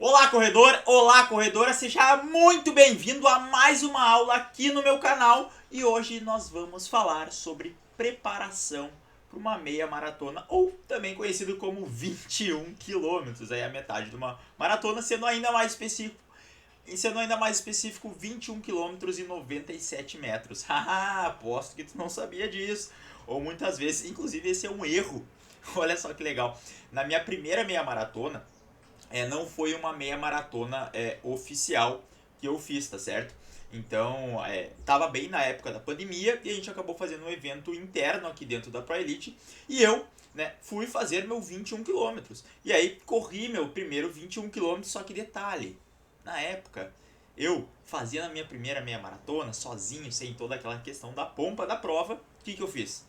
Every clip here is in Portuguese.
Olá corredor, olá corredora, seja muito bem-vindo a mais uma aula aqui no meu canal e hoje nós vamos falar sobre preparação para uma meia maratona ou também conhecido como 21 quilômetros, aí a metade de uma maratona, sendo ainda mais específico 21 quilômetros e 97 metros. Haha, aposto que tu não sabia disso, ou muitas vezes, inclusive esse é um erro. Olha só que legal, na minha primeira meia maratona, não foi uma meia maratona oficial que eu fiz, tá certo? Então, tava bem na época da pandemia e a gente acabou fazendo um evento interno aqui dentro da Pro Elite e eu, né, fui fazer meu 21 quilômetros. E aí corri meu primeiro 21 quilômetros, só que detalhe, na época eu fazia na minha primeira meia maratona sozinho, sem toda aquela questão da pompa da prova. O que eu fiz?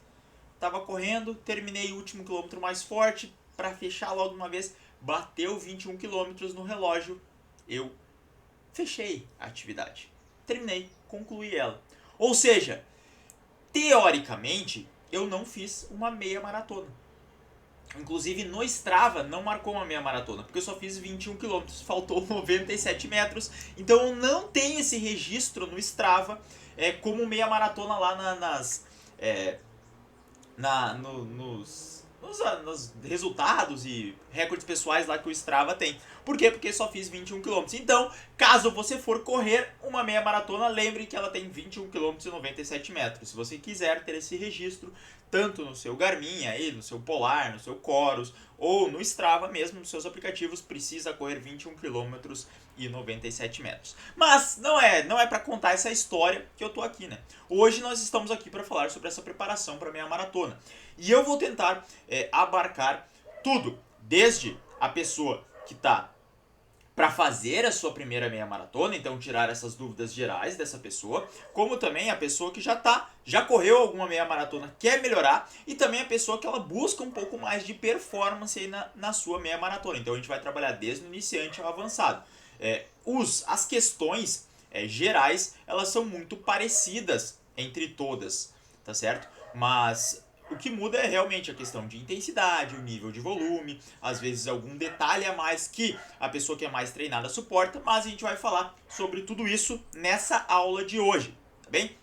Tava correndo, terminei o último quilômetro mais forte para fechar logo uma vez, bateu 21 quilômetros no relógio, eu fechei a atividade, terminei, concluí ela. Ou seja, teoricamente, eu não fiz uma meia maratona. Inclusive no Strava não marcou uma meia maratona, porque eu só fiz 21 quilômetros, faltou 97 metros, então eu não tenho esse registro no Strava como meia maratona lá nos resultados e recordes pessoais lá que o Strava tem. Por quê? Porque só fiz 21 quilômetros. Então, caso você for correr uma meia maratona, lembre que ela tem 21 quilômetros e 97 metros. Se você quiser ter esse registro, tanto no seu Garmin, aí, no seu Polar, no seu Chorus, ou no Strava mesmo, nos seus aplicativos, precisa correr 21 quilômetros e 97 metros. Mas não é para contar essa história que eu tô aqui, né? Hoje nós estamos aqui para falar sobre essa preparação para a meia maratona. E eu vou tentar abarcar tudo, desde a pessoa que está para fazer a sua primeira meia maratona, então tirar essas dúvidas gerais dessa pessoa, como também a pessoa que já correu alguma meia maratona, quer melhorar, e também a pessoa que ela busca um pouco mais de performance aí na sua meia maratona. Então a gente vai trabalhar desde o iniciante ao avançado. As questões gerais, elas são muito parecidas entre todas, tá certo? Mas o que muda é realmente a questão de intensidade, o nível de volume, às vezes algum detalhe a mais que a pessoa que é mais treinada suporta, mas a gente vai falar sobre tudo isso nessa aula de hoje, tá bem?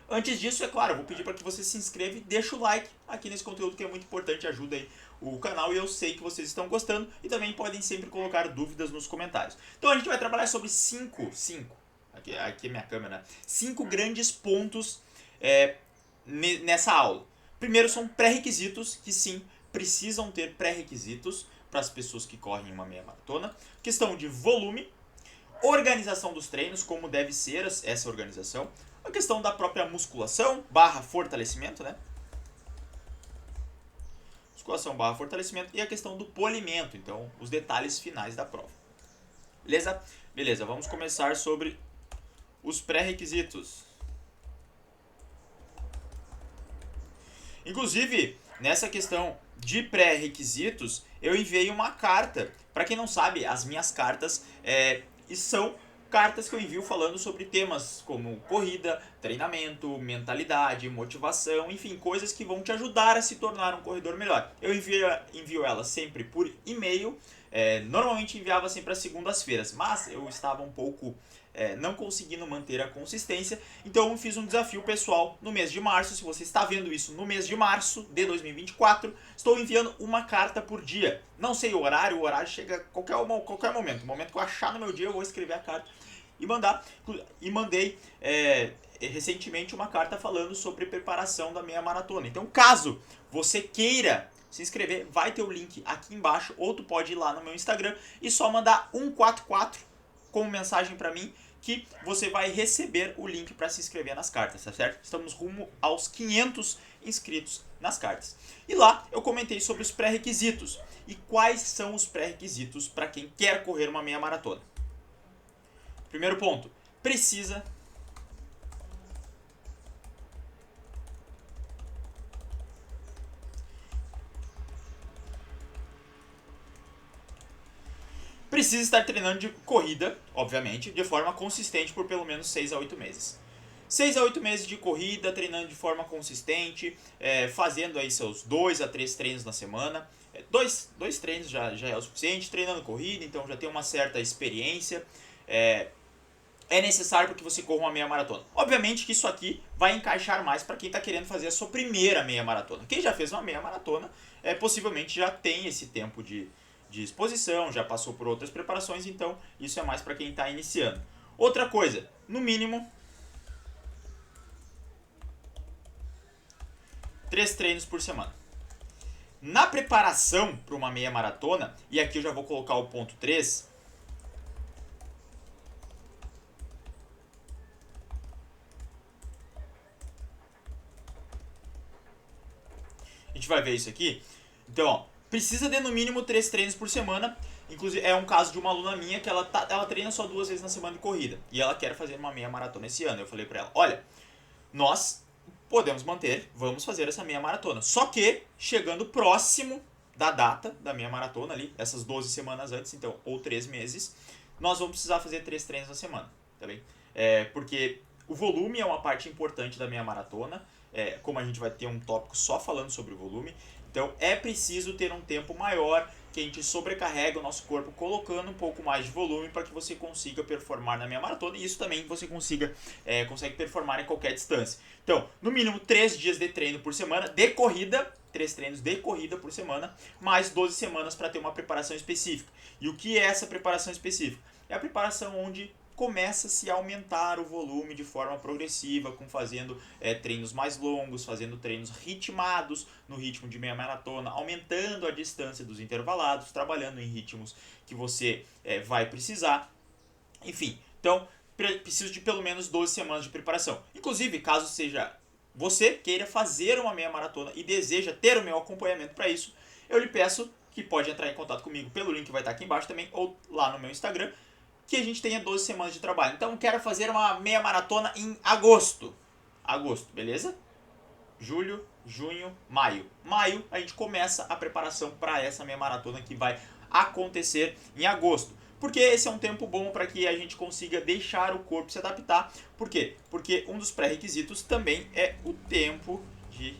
Antes disso, é claro, eu vou pedir para que você se inscreva e deixe o like aqui nesse conteúdo que é muito importante, ajuda aí o canal e eu sei que vocês estão gostando e também podem sempre colocar dúvidas nos comentários. Então a gente vai trabalhar sobre aqui é minha câmera, 5 grandes pontos nessa aula. Primeiro são pré-requisitos, que sim, precisam ter pré-requisitos para as pessoas que correm uma meia maratona. Questão de volume, organização dos treinos, como deve ser essa organização. A questão da própria musculação / fortalecimento, né? Musculação / fortalecimento e a questão do polimento, então os detalhes finais da prova. Beleza? Beleza, vamos começar sobre os pré-requisitos. Inclusive, nessa questão de pré-requisitos, eu enviei uma carta. Para quem não sabe, as minhas cartas são cartas que eu envio falando sobre temas como corrida, treinamento, mentalidade, motivação, enfim, coisas que vão te ajudar a se tornar um corredor melhor. Eu envio elas sempre por e-mail, normalmente enviava sempre às segundas-feiras, mas eu estava um pouco não conseguindo manter a consistência, então eu fiz um desafio pessoal no mês de março. Se você está vendo isso no mês de março de 2024, estou enviando uma carta por dia. Não sei o horário chega a qualquer momento. No momento que eu achar no meu dia, eu vou escrever a carta e mandar. E mandei recentemente uma carta falando sobre preparação da meia maratona. Então, caso você queira se inscrever, vai ter o link aqui embaixo, ou tu pode ir lá no meu Instagram e só mandar 144 como mensagem para mim, que você vai receber o link para se inscrever nas cartas, tá certo? Estamos rumo aos 500 inscritos nas cartas. E lá eu comentei sobre os pré-requisitos. E quais são os pré-requisitos para quem quer correr uma meia maratona? Primeiro ponto, precisa estar treinando de corrida, obviamente, de forma consistente por pelo menos 6 a 8 meses. 6 a 8 meses de corrida, treinando de forma consistente, fazendo aí seus 2 a 3 treinos na semana, Dois treinos já é o suficiente, treinando corrida, então já tem uma certa experiência. É necessário para que você corra uma meia maratona. Obviamente que isso aqui vai encaixar mais para quem está querendo fazer a sua primeira meia maratona. Quem já fez uma meia maratona, possivelmente já tem esse tempo de exposição, já passou por outras preparações, então isso é mais para quem está iniciando. Outra coisa, no mínimo 3 treinos por semana. Na preparação para uma meia maratona, e aqui eu já vou colocar o ponto 3, a gente vai ver isso aqui. Então, ó, precisa de no mínimo 3 treinos por semana. Inclusive, é um caso de uma aluna minha que ela treina só 2 vezes na semana de corrida. E ela quer fazer uma meia maratona esse ano. Eu falei pra ela, olha, nós podemos manter, vamos fazer essa meia maratona. Só que, chegando próximo da data da meia maratona ali, essas 12 semanas antes, então, ou 3 meses, nós vamos precisar fazer 3 treinos na semana, tá bem? Porque o volume é uma parte importante da meia maratona, como a gente vai ter um tópico só falando sobre o volume, então é preciso ter um tempo maior que a gente sobrecarrega o nosso corpo colocando um pouco mais de volume para que você consiga performar na meia maratona e isso também você consegue performar em qualquer distância. Então, no mínimo 3 dias de treino por semana, de corrida, 3 treinos de corrida por semana, mais 12 semanas para ter uma preparação específica. E o que é essa preparação específica? É a preparação onde começa-se a aumentar o volume de forma progressiva, fazendo treinos mais longos, fazendo treinos ritmados no ritmo de meia maratona, aumentando a distância dos intervalados, trabalhando em ritmos que você vai precisar. Enfim, então preciso de pelo menos 12 semanas de preparação. Inclusive, caso seja você queira fazer uma meia maratona e deseja ter o meu acompanhamento para isso, eu lhe peço que pode entrar em contato comigo pelo link que vai estar aqui embaixo também, ou lá no meu Instagram, que a gente tenha 12 semanas de trabalho. Então, quero fazer uma meia maratona em agosto. Agosto, beleza? Julho, junho, maio. Maio, a gente começa a preparação para essa meia maratona que vai acontecer em agosto. Porque esse é um tempo bom para que a gente consiga deixar o corpo se adaptar. Por quê? Porque um dos pré-requisitos também é o tempo de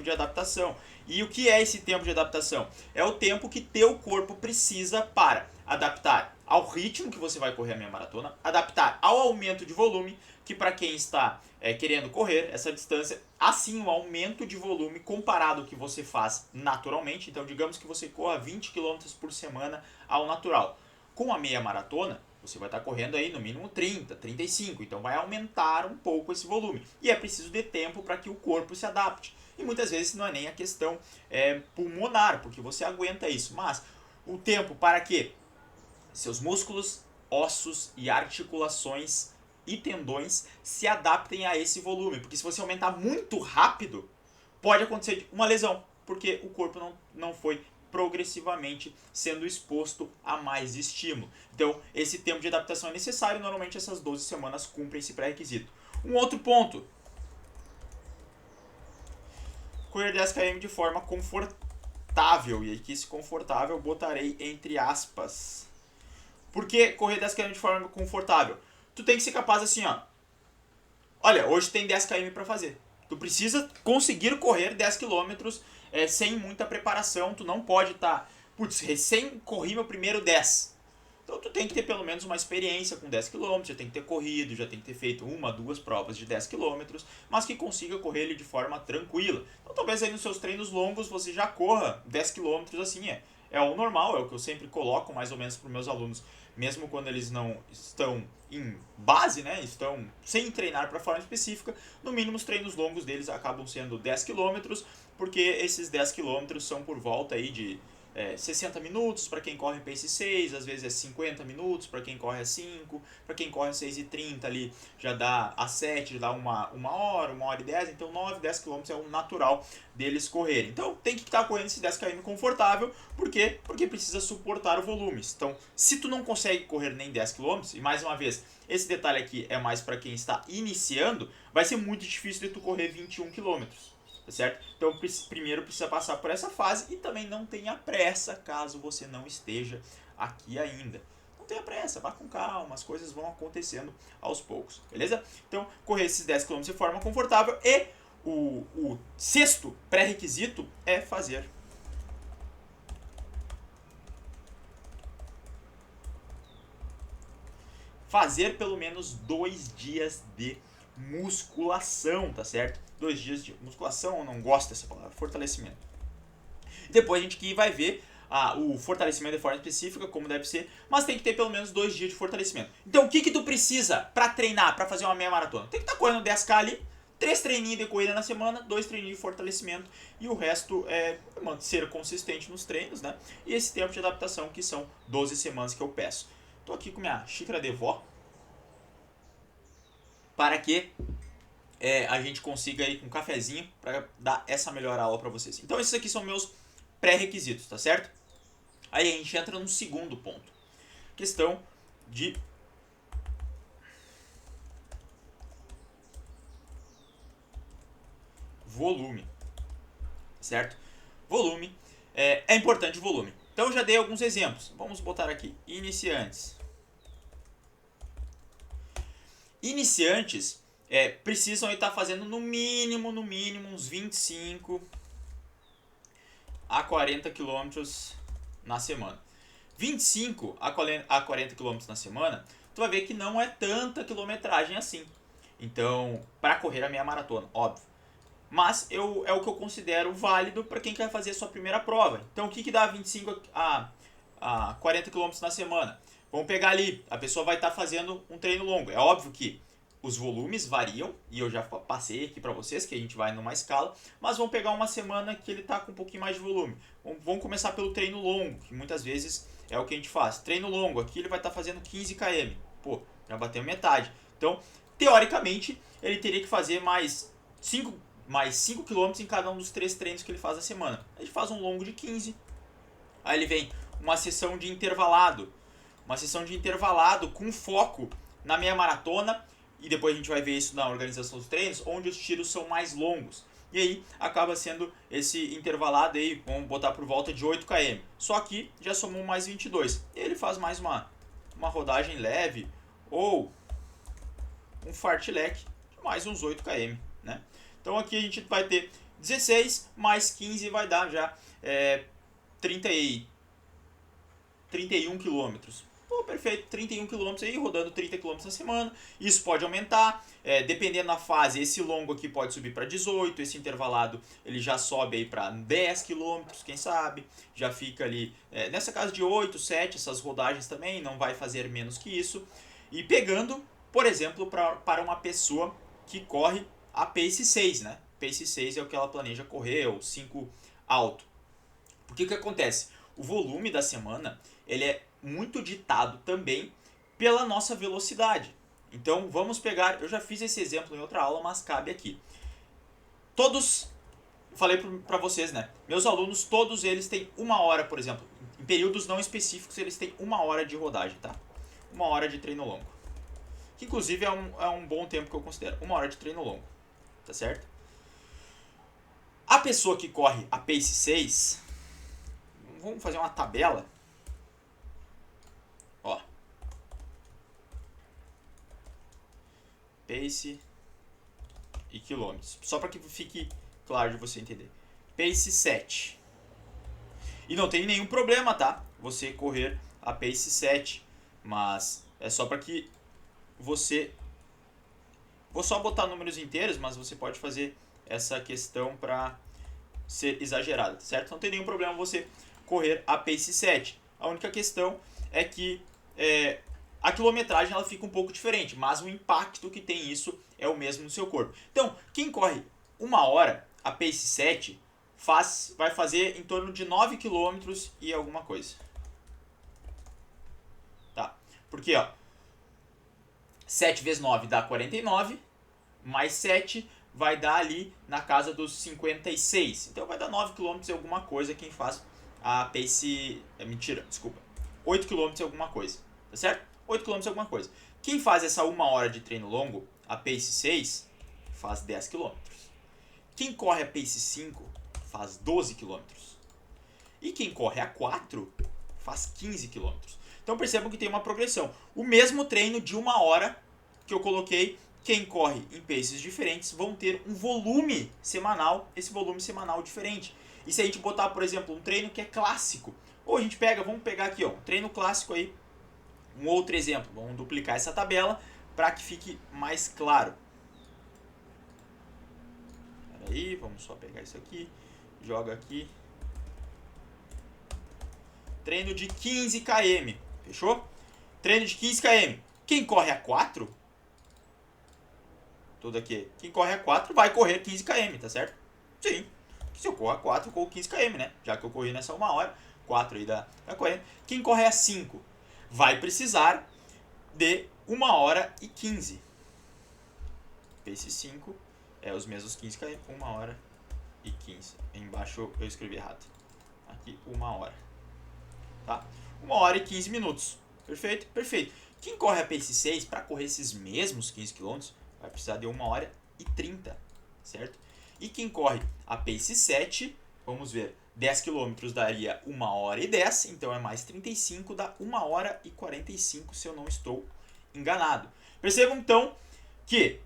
adaptação. E o que é esse tempo de adaptação? É o tempo que teu corpo precisa para adaptar ao ritmo que você vai correr a meia maratona, adaptar ao aumento de volume, que para quem está querendo correr essa distância, assim o aumento de volume comparado ao que você faz naturalmente, então digamos que você corra 20 km por semana ao natural. Com a meia maratona, você vai estar correndo aí no mínimo 30, 35, então vai aumentar um pouco esse volume. E é preciso de tempo para que o corpo se adapte. E muitas vezes não é nem a questão pulmonar, porque você aguenta isso, mas o tempo para que seus músculos, ossos e articulações e tendões se adaptem a esse volume. Porque se você aumentar muito rápido, pode acontecer uma lesão, porque o corpo não foi progressivamente sendo exposto a mais estímulo. Então, esse tempo de adaptação é necessário, normalmente essas 12 semanas cumprem esse pré-requisito. Um outro ponto: correr 10 km de forma confortável, e aqui esse confortável botarei entre aspas. Por que correr 10 km de forma confortável? Tu tem que ser capaz assim, ó. Olha, hoje tem 10 km para fazer. Tu precisa conseguir correr 10 km sem muita preparação. Tu não pode estar, recém corri meu primeiro 10. Então tu tem que ter pelo menos uma experiência com 10 km, já tem que ter corrido, já tem que ter feito 1, 2 provas de 10 km, mas que consiga correr ele de forma tranquila. Então talvez aí nos seus treinos longos você já corra 10 km assim, é o normal, é o que eu sempre coloco mais ou menos para os meus alunos, mesmo quando eles não estão em base, né, estão sem treinar para forma específica, no mínimo os treinos longos deles acabam sendo 10 km, porque esses 10 km são por volta aí de 60 minutos para quem corre pace 6, às vezes é 50 minutos para quem corre a 5, para quem corre 6:30 ali já dá a 7, já dá uma hora, 1h10, então 9, 10 km é o natural deles correrem. Então tem que estar correndo esse 10 km confortável, por quê? Porque precisa suportar o volume. Então, se tu não consegue correr nem 10 km, e mais uma vez, esse detalhe aqui é mais para quem está iniciando, vai ser muito difícil de tu correr 21 km. Tá certo? Então primeiro precisa passar por essa fase e também não tenha pressa caso você não esteja aqui ainda. Não tenha pressa, vá com calma, as coisas vão acontecendo aos poucos, beleza? Então correr esses 10 km de forma confortável e o sexto pré-requisito é fazer pelo menos 2 dias de musculação, tá certo? 2 dias de musculação, eu não gosto dessa palavra, fortalecimento. Depois a gente que vai ver o fortalecimento de forma específica, como deve ser, mas tem que ter pelo menos 2 dias de fortalecimento. Então o que tu precisa para treinar, para fazer uma meia maratona? Tem que estar correndo 10k ali, 3 treininhos de corrida na semana, 2 treininhos de fortalecimento e o resto é ser consistente nos treinos, né? E esse tempo de adaptação que são 12 semanas que eu peço. Tô aqui com minha xícara de vó para que a gente consiga ir com um cafezinho para dar essa melhor aula para vocês. Então esses aqui são meus pré-requisitos, tá certo? Aí a gente entra no segundo ponto. Questão de volume, certo? Volume, é importante o volume. Então eu já dei alguns exemplos. Vamos botar aqui, iniciantes. Iniciantes precisam estar fazendo no mínimo uns 25 a 40 km na semana. 25 a 40 km na semana, tu vai ver que não é tanta quilometragem assim. Então, para correr a meia maratona, óbvio. Mas é o que eu considero válido para quem quer fazer a sua primeira prova. Então, o que dá 25 a 40 km na semana? Vamos pegar ali, a pessoa vai estar fazendo um treino longo. É óbvio que os volumes variam, e eu já passei aqui para vocês que a gente vai numa escala, mas vamos pegar uma semana que ele está com um pouquinho mais de volume. Vamos começar pelo treino longo, que muitas vezes é o que a gente faz. Treino longo, aqui ele vai estar fazendo 15 km. Pô, já bateu metade. Então, teoricamente, ele teria que fazer mais 5 km em cada um dos 3 treinos que ele faz na semana. A gente faz um longo de 15. Aí ele vem uma sessão de intervalado. Uma sessão de intervalado com foco na meia maratona. E depois a gente vai ver isso na organização dos treinos, onde os tiros são mais longos. E aí acaba sendo esse intervalado aí, vamos botar por volta de 8 km. Só que já somou mais 22. E ele faz mais uma rodagem leve ou um fartlek de mais uns 8 km, né? Então aqui a gente vai ter 16 mais 15 vai dar já 31 quilômetros. Pô, perfeito, 31 km aí, rodando 30 km na semana. Isso pode aumentar, dependendo da fase, esse longo aqui pode subir para 18, esse intervalado ele já sobe aí para 10 km, quem sabe, já fica ali nessa casa de 8, 7, essas rodagens também, não vai fazer menos que isso. E pegando, por exemplo, para uma pessoa que corre a Pace 6, né? Pace 6 é o que ela planeja correr, ou 5 alto. Porque o que acontece? O volume da semana, ele é muito ditado também pela nossa velocidade. Então vamos pegar, eu já fiz esse exemplo em outra aula, mas cabe aqui. Todos, falei para vocês, né? Meus alunos, todos eles têm 1 hora, por exemplo. Em períodos não específicos, eles têm 1 hora de rodagem, tá? 1 hora de treino longo. Que inclusive é um bom tempo que eu considero. 1 hora de treino longo, tá certo? A pessoa que corre a Pace 6, vamos fazer uma tabela. Ó. Pace e quilômetros. Só para que fique claro de você entender. Pace 7. E não tem nenhum problema, tá? Você correr a Pace 7. Mas é só para que você... Vou só botar números inteiros, mas você pode fazer essa questão para ser exagerada, certo? Não tem nenhum problema você correr a Pace 7. A única questão é que a quilometragem ela fica um pouco diferente, mas o impacto que tem isso é o mesmo no seu corpo. Então, quem corre 1 hora, a Pace 7, vai fazer em torno de 9 km e alguma coisa. Tá? Porque, ó, 7 vezes 9 dá 49, mais 7 vai dar ali na casa dos 56. Então vai dar 9 km e alguma coisa quem faz a Pace... mentira, desculpa. 8 km e alguma coisa, tá certo? 8 km e alguma coisa. Quem faz essa 1 hora de treino longo, a Pace 6, faz 10 km. Quem corre a Pace 5, faz 12 km. E quem corre a 4, faz 15 km. Então percebam que tem uma progressão. O mesmo treino de 1 hora que eu coloquei quem corre em paces diferentes vão ter um volume semanal, esse volume semanal diferente. E se a gente botar, por exemplo, um treino que é clássico, ou a gente pega, vamos pegar aqui, ó, um treino clássico aí, um outro exemplo, vamos duplicar essa tabela para que fique mais claro. Aí, vamos só pegar isso aqui, joga aqui. Treino de 15 km, fechou? Treino de 15 km. Quem corre a 4, tudo aqui, quem corre a 4 vai correr 15 km, tá certo? Sim, se eu corro a 4, eu corro 15 km, né? Já que eu corri nessa 1 hora, 4 aí da correndo. Quem corre a 5 vai precisar de 1 hora e 15. Pace 5 é os mesmos 15 km, 1 hora e 15. Embaixo eu escrevi errado. Aqui 1 hora. Tá? 1 hora e 15 minutos. Perfeito? Perfeito. Quem corre a pace 6 para correr esses mesmos 15 km vai precisar de 1 hora e 30, certo? E quem corre a pace 7, vamos ver, 10 km daria 1 hora e 10, então é mais 35, dá 1 hora e 45, se eu não estou enganado. Percebam então que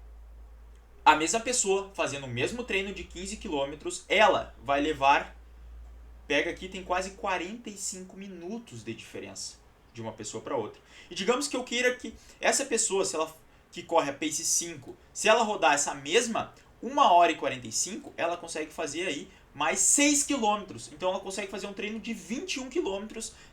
a mesma pessoa fazendo o mesmo treino de 15 km, ela vai levar, pega aqui, tem quase 45 minutos de diferença de uma pessoa para outra. E digamos que eu queira que essa pessoa, se ela que corre a pace 5, se ela rodar essa mesma 1 hora e 45, ela consegue fazer aí mais 6 km. Então ela consegue fazer um treino de 21 km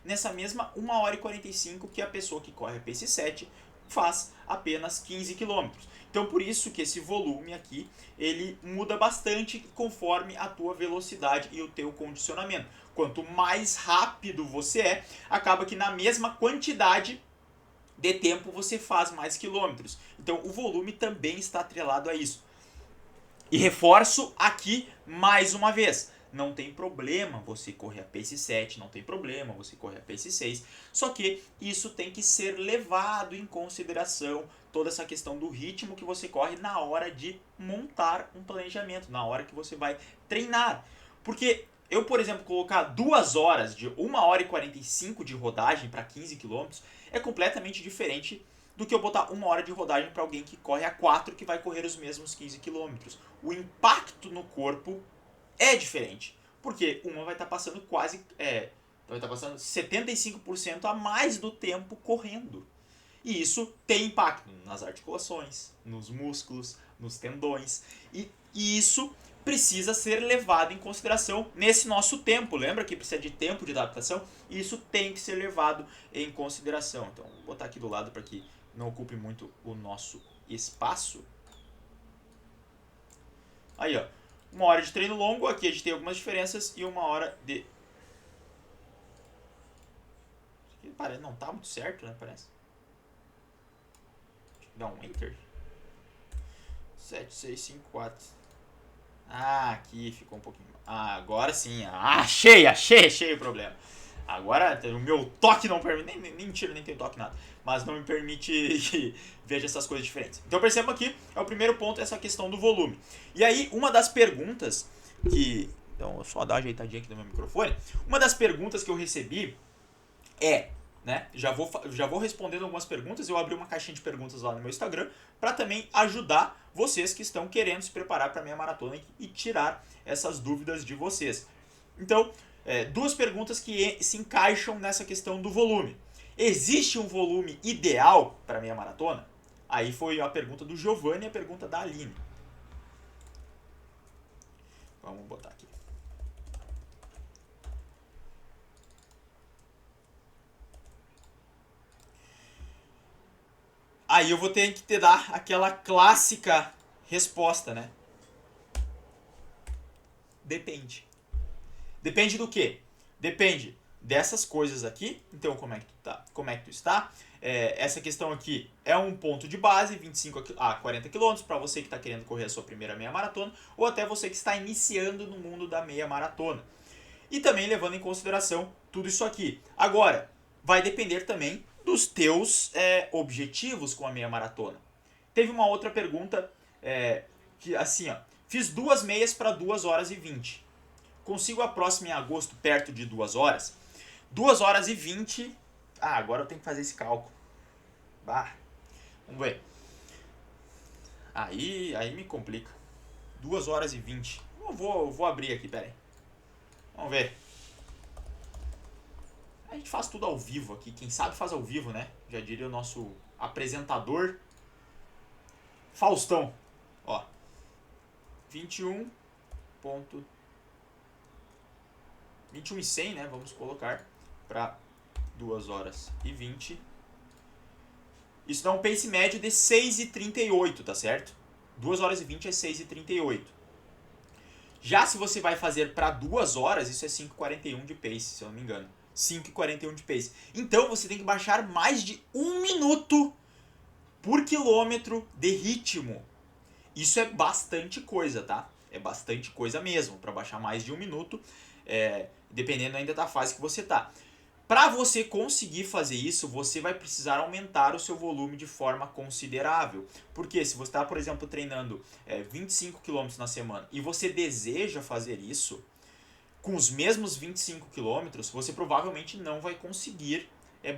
nessa mesma 1 hora e 45 que a pessoa que corre a pace 7 faz apenas 15 km. Então por isso que esse volume aqui, ele muda bastante conforme a tua velocidade e o teu condicionamento. Quanto mais rápido você é, acaba que na mesma quantidade de tempo você faz mais quilômetros. Então o volume também está atrelado a isso. E reforço aqui mais uma vez, não tem problema você correr a pace 7, não tem problema você correr a pace 6, só que isso tem que ser levado em consideração, toda essa questão do ritmo que você corre na hora de montar um planejamento, na hora que você vai treinar. Porque eu, por exemplo, colocar 2 horas, de 1 hora e 45 de rodagem para 15 km é completamente diferente do que eu botar 1 hora de rodagem para alguém que corre a 4, que vai correr os mesmos 15 km. O impacto no corpo é diferente, porque uma vai estar passando vai estar passando 75% a mais do tempo correndo. E isso tem impacto nas articulações, nos músculos, nos tendões, e isso precisa ser levado em consideração nesse nosso tempo. Lembra que precisa de tempo de adaptação? Isso tem que ser levado em consideração. Então, vou botar aqui do lado para que não ocupe muito o nosso espaço. Aí, ó, 1 hora de treino longo, aqui a gente tem algumas diferenças, e 1 hora de... Isso aqui parece, não tá muito certo, né, parece. Deixa eu dar um Enter. 7, 6, 5, 4. Ah, aqui ficou um pouquinho... Ah, agora sim. Ah, achei o problema. Agora o meu toque não permite, nem tiro, nem tem toque nada, mas não me permite que veja essas coisas diferentes. Então perceba aqui, é o primeiro ponto, essa questão do volume. E aí, uma das perguntas que... Então, eu só dar uma ajeitadinha aqui no meu microfone. Uma das perguntas que eu recebi é, né, já vou respondendo algumas perguntas, eu abri uma caixinha de perguntas lá no meu Instagram, para também ajudar vocês que estão querendo se preparar para a meia maratona e tirar essas dúvidas de vocês. Então, 2 perguntas que se encaixam nessa questão do volume. Existe um volume ideal para a meia maratona? Aí foi a pergunta do Giovanni e a pergunta da Aline. Vamos botar aqui. Aí eu vou ter que te dar aquela clássica resposta, né? Depende. Depende do quê? Depende dessas coisas aqui. Então, como é que tu está? Essa questão aqui é um ponto de base, 25 a 40 km, para você que está querendo correr a sua primeira meia maratona, ou até você que está iniciando no mundo da meia maratona. E também levando em consideração tudo isso aqui. Agora, vai depender também dos teus objetivos com a meia maratona. Teve uma outra pergunta, que assim, ó, fiz 2 meias para 2 horas e 20. Consigo a próxima em agosto perto de 2 horas? 2 horas e 20. Ah, agora eu tenho que fazer esse cálculo. Bah, vamos ver. Aí me complica. 2 horas e 20. Eu vou abrir aqui, pera aí. Vamos ver. A gente faz tudo ao vivo aqui. Quem sabe faz ao vivo, né? Já diria o nosso apresentador Faustão. Ó. 21 ponto 21 e 100, né? Vamos colocar para 2 horas e 20. Isso dá um pace médio de 6,38, tá certo? 2 horas e 20 é 6,38. Já se você vai fazer para 2 horas, isso é 5,41 de pace, se eu não me engano. 5,41 de pace. Então você tem que baixar mais de 1 minuto por quilômetro de ritmo. Isso é bastante coisa, tá? É bastante coisa mesmo, para baixar mais de 1 minuto, dependendo ainda da fase que você tá. Para você conseguir fazer isso, você vai precisar aumentar o seu volume de forma considerável. Porque se você está, por exemplo, treinando 25 km na semana e você deseja fazer isso, com os mesmos 25 km, você provavelmente não vai conseguir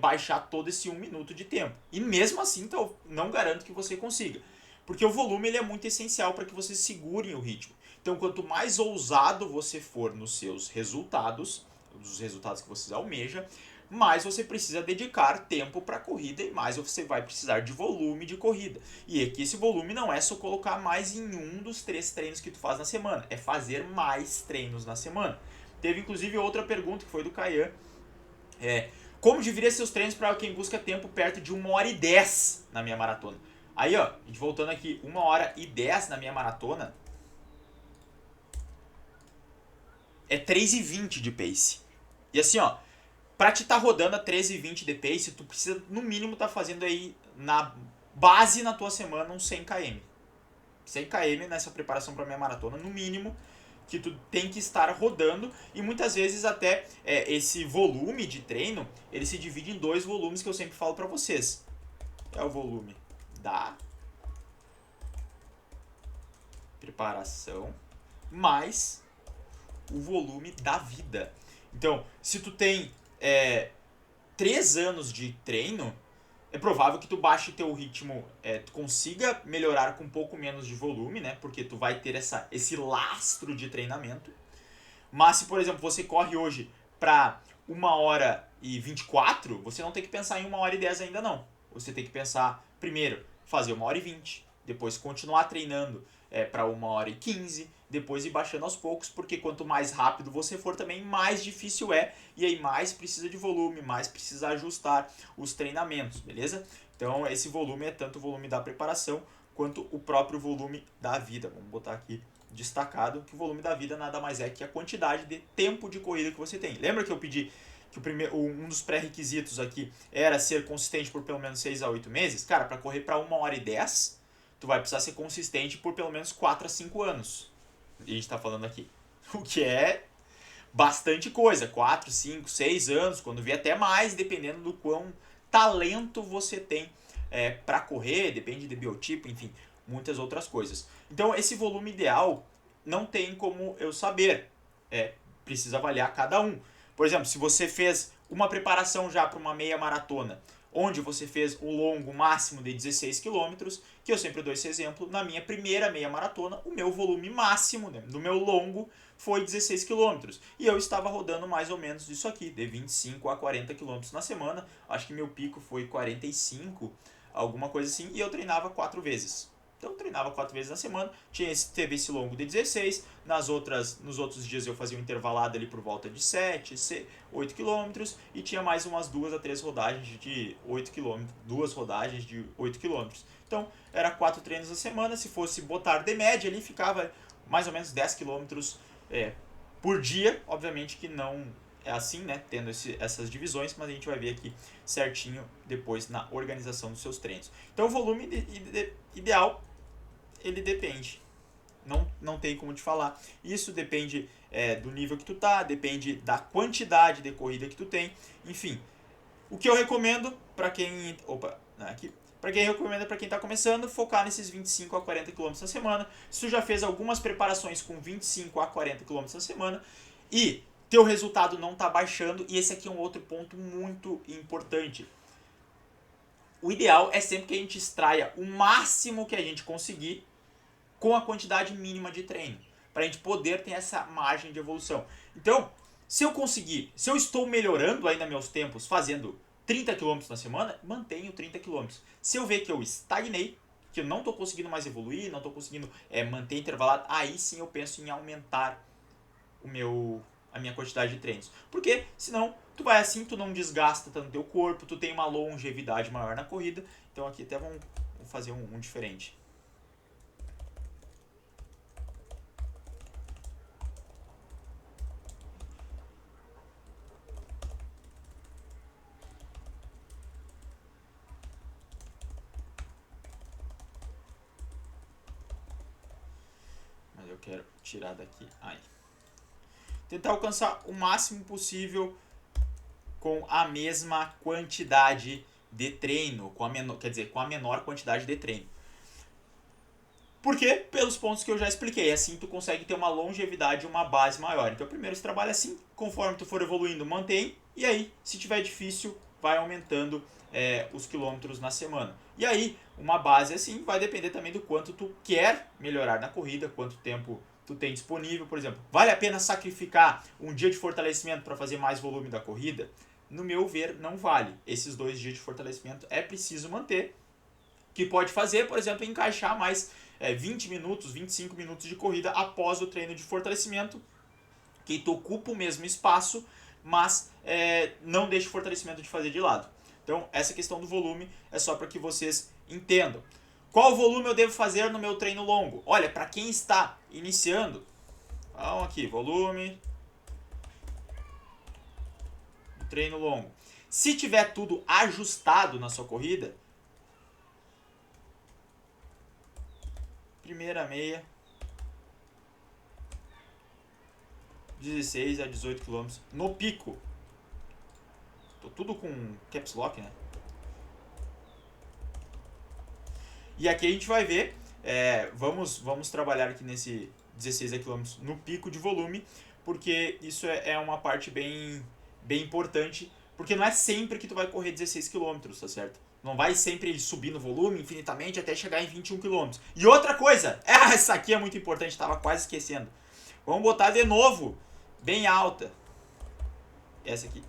baixar todo esse 1 minuto de tempo. E mesmo assim, não garanto que você consiga. Porque o volume ele é muito essencial para que você segure o ritmo. Então, quanto mais ousado você for nos seus resultados, os resultados que você almeja, mais você precisa dedicar tempo para a corrida e mais você vai precisar de volume de corrida. E aqui esse volume não é só colocar mais em um dos 3 treinos que tu faz na semana, é fazer mais treinos na semana. Teve inclusive outra pergunta que foi do Caian. Como deveria ser os treinos para quem busca tempo perto de 1 hora e 10 na minha maratona? Aí, ó, a gente voltando aqui, 1 hora e 10 na minha maratona é 3,20 de pace. E assim, ó, pra te estar rodando a 13,20 de pace, tu precisa no mínimo estar fazendo aí na base na tua semana uns 100 km. 100 km nessa preparação para minha maratona, no mínimo, que tu tem que estar rodando, e muitas vezes até esse volume de treino, ele se divide em 2 volumes que eu sempre falo para vocês. É o volume da preparação mais o volume da vida. Então, se tu tem 3 anos de treino, é provável que tu baixe teu ritmo, tu consiga melhorar com um pouco menos de volume, né? Porque tu vai ter esse lastro de treinamento. Mas se, por exemplo, você corre hoje para 1 hora e 24, você não tem que pensar em 1 hora e 10 ainda não. Você tem que pensar, primeiro, fazer 1 hora e 20, depois continuar treinando para 1 hora e 15, depois ir baixando aos poucos, porque quanto mais rápido você for também, mais difícil é, e aí mais precisa de volume, mais precisa ajustar os treinamentos, beleza? Então esse volume é tanto o volume da preparação, quanto o próprio volume da vida. Vamos botar aqui destacado que o volume da vida nada mais é que a quantidade de tempo de corrida que você tem. Lembra que eu pedi que um dos pré-requisitos aqui era ser consistente por pelo menos 6 a 8 meses? Cara, para correr para 1 hora e 10, tu vai precisar ser consistente por pelo menos 4 a 5 anos. E a gente está falando aqui. O que é bastante coisa. 4, 5, 6 anos, quando vier até mais, dependendo do quão talento você tem para correr, depende de biotipo, enfim, muitas outras coisas. Então, esse volume ideal não tem como eu saber. Precisa avaliar cada um. Por exemplo, se você fez uma preparação já para uma meia maratona, onde você fez o longo máximo de 16 km, que eu sempre dou esse exemplo, na minha primeira meia maratona, o meu volume máximo do meu longo foi 16 km. E eu estava rodando mais ou menos isso aqui, de 25 a 40 km na semana. Acho que meu pico foi 45, alguma coisa assim, e eu treinava 4 vezes. Então eu treinava 4 vezes na semana, teve esse longo de 16, nos outros dias eu fazia um intervalado ali por volta de 7, 8 km, e tinha mais umas 2 a 3 rodagens de 8 km, 2 rodagens de 8 km. Então era 4 treinos na semana, se fosse botar de média ali ficava mais ou menos 10 km por dia, obviamente que não é assim, né, tendo essas divisões, mas a gente vai ver aqui certinho depois na organização dos seus treinos. Então o volume ideal, ele depende, não tem como te falar. Isso depende do nível que tu tá, depende da quantidade de corrida que tu tem, enfim. O que eu recomendo para quem... Para quem recomenda para quem está começando, focar nesses 25 a 40 km na semana. Se tu já fez algumas preparações com 25 a 40 km na semana e teu resultado não está baixando, e esse aqui é um outro ponto muito importante. O ideal é sempre que a gente extraia o máximo que a gente conseguir com a quantidade mínima de treino, para a gente poder ter essa margem de evolução. Então, se eu estou melhorando ainda meus tempos fazendo 30 quilômetros na semana, mantenho 30 quilômetros. Se eu ver que eu estagnei, que eu não estou conseguindo mais evoluir, não estou conseguindo manter intervalado, aí sim eu penso em aumentar a minha quantidade de treinos. Porque senão tu vai assim, tu não desgasta tanto teu corpo, tu tem uma longevidade maior na corrida. Então aqui até vamos fazer um diferente. Mas eu quero tirar daqui. Aí. Tentar alcançar o máximo possível com a mesma quantidade de treino, com a menor quantidade de treino. Por quê? Pelos pontos que eu já expliquei. Assim tu consegue ter uma longevidade e uma base maior. Então primeiro você trabalha assim, conforme tu for evoluindo, mantém. E aí, se tiver difícil, vai aumentando os quilômetros na semana. E aí, uma base assim vai depender também do quanto tu quer melhorar na corrida, quanto tempo tu tem disponível. Por exemplo, vale a pena sacrificar um dia de fortalecimento para fazer mais volume da corrida? No meu ver, não vale. Esses 2 dias de fortalecimento é preciso manter. Que pode fazer, por exemplo, encaixar mais 20 minutos, 25 minutos de corrida após o treino de fortalecimento, que tu ocupa o mesmo espaço, mas não deixa o fortalecimento de fazer de lado. Então, essa questão do volume é só para que vocês entendam. Qual volume eu devo fazer no meu treino longo? Olha, para quem está iniciando, vamos aqui, volume do treino longo. Se tiver tudo ajustado na sua corrida, primeira meia, 16 a 18 km no pico. Tô tudo com caps lock, né? E aqui a gente vai ver, vamos trabalhar aqui nesse 16 km no pico de volume, porque isso é uma parte bem importante, porque não é sempre que tu vai correr 16 km, tá certo? Não vai sempre subir no volume infinitamente até chegar em 21 km. E outra coisa, essa aqui é muito importante, tava quase esquecendo. Vamos botar de novo, bem alta. Essa aqui.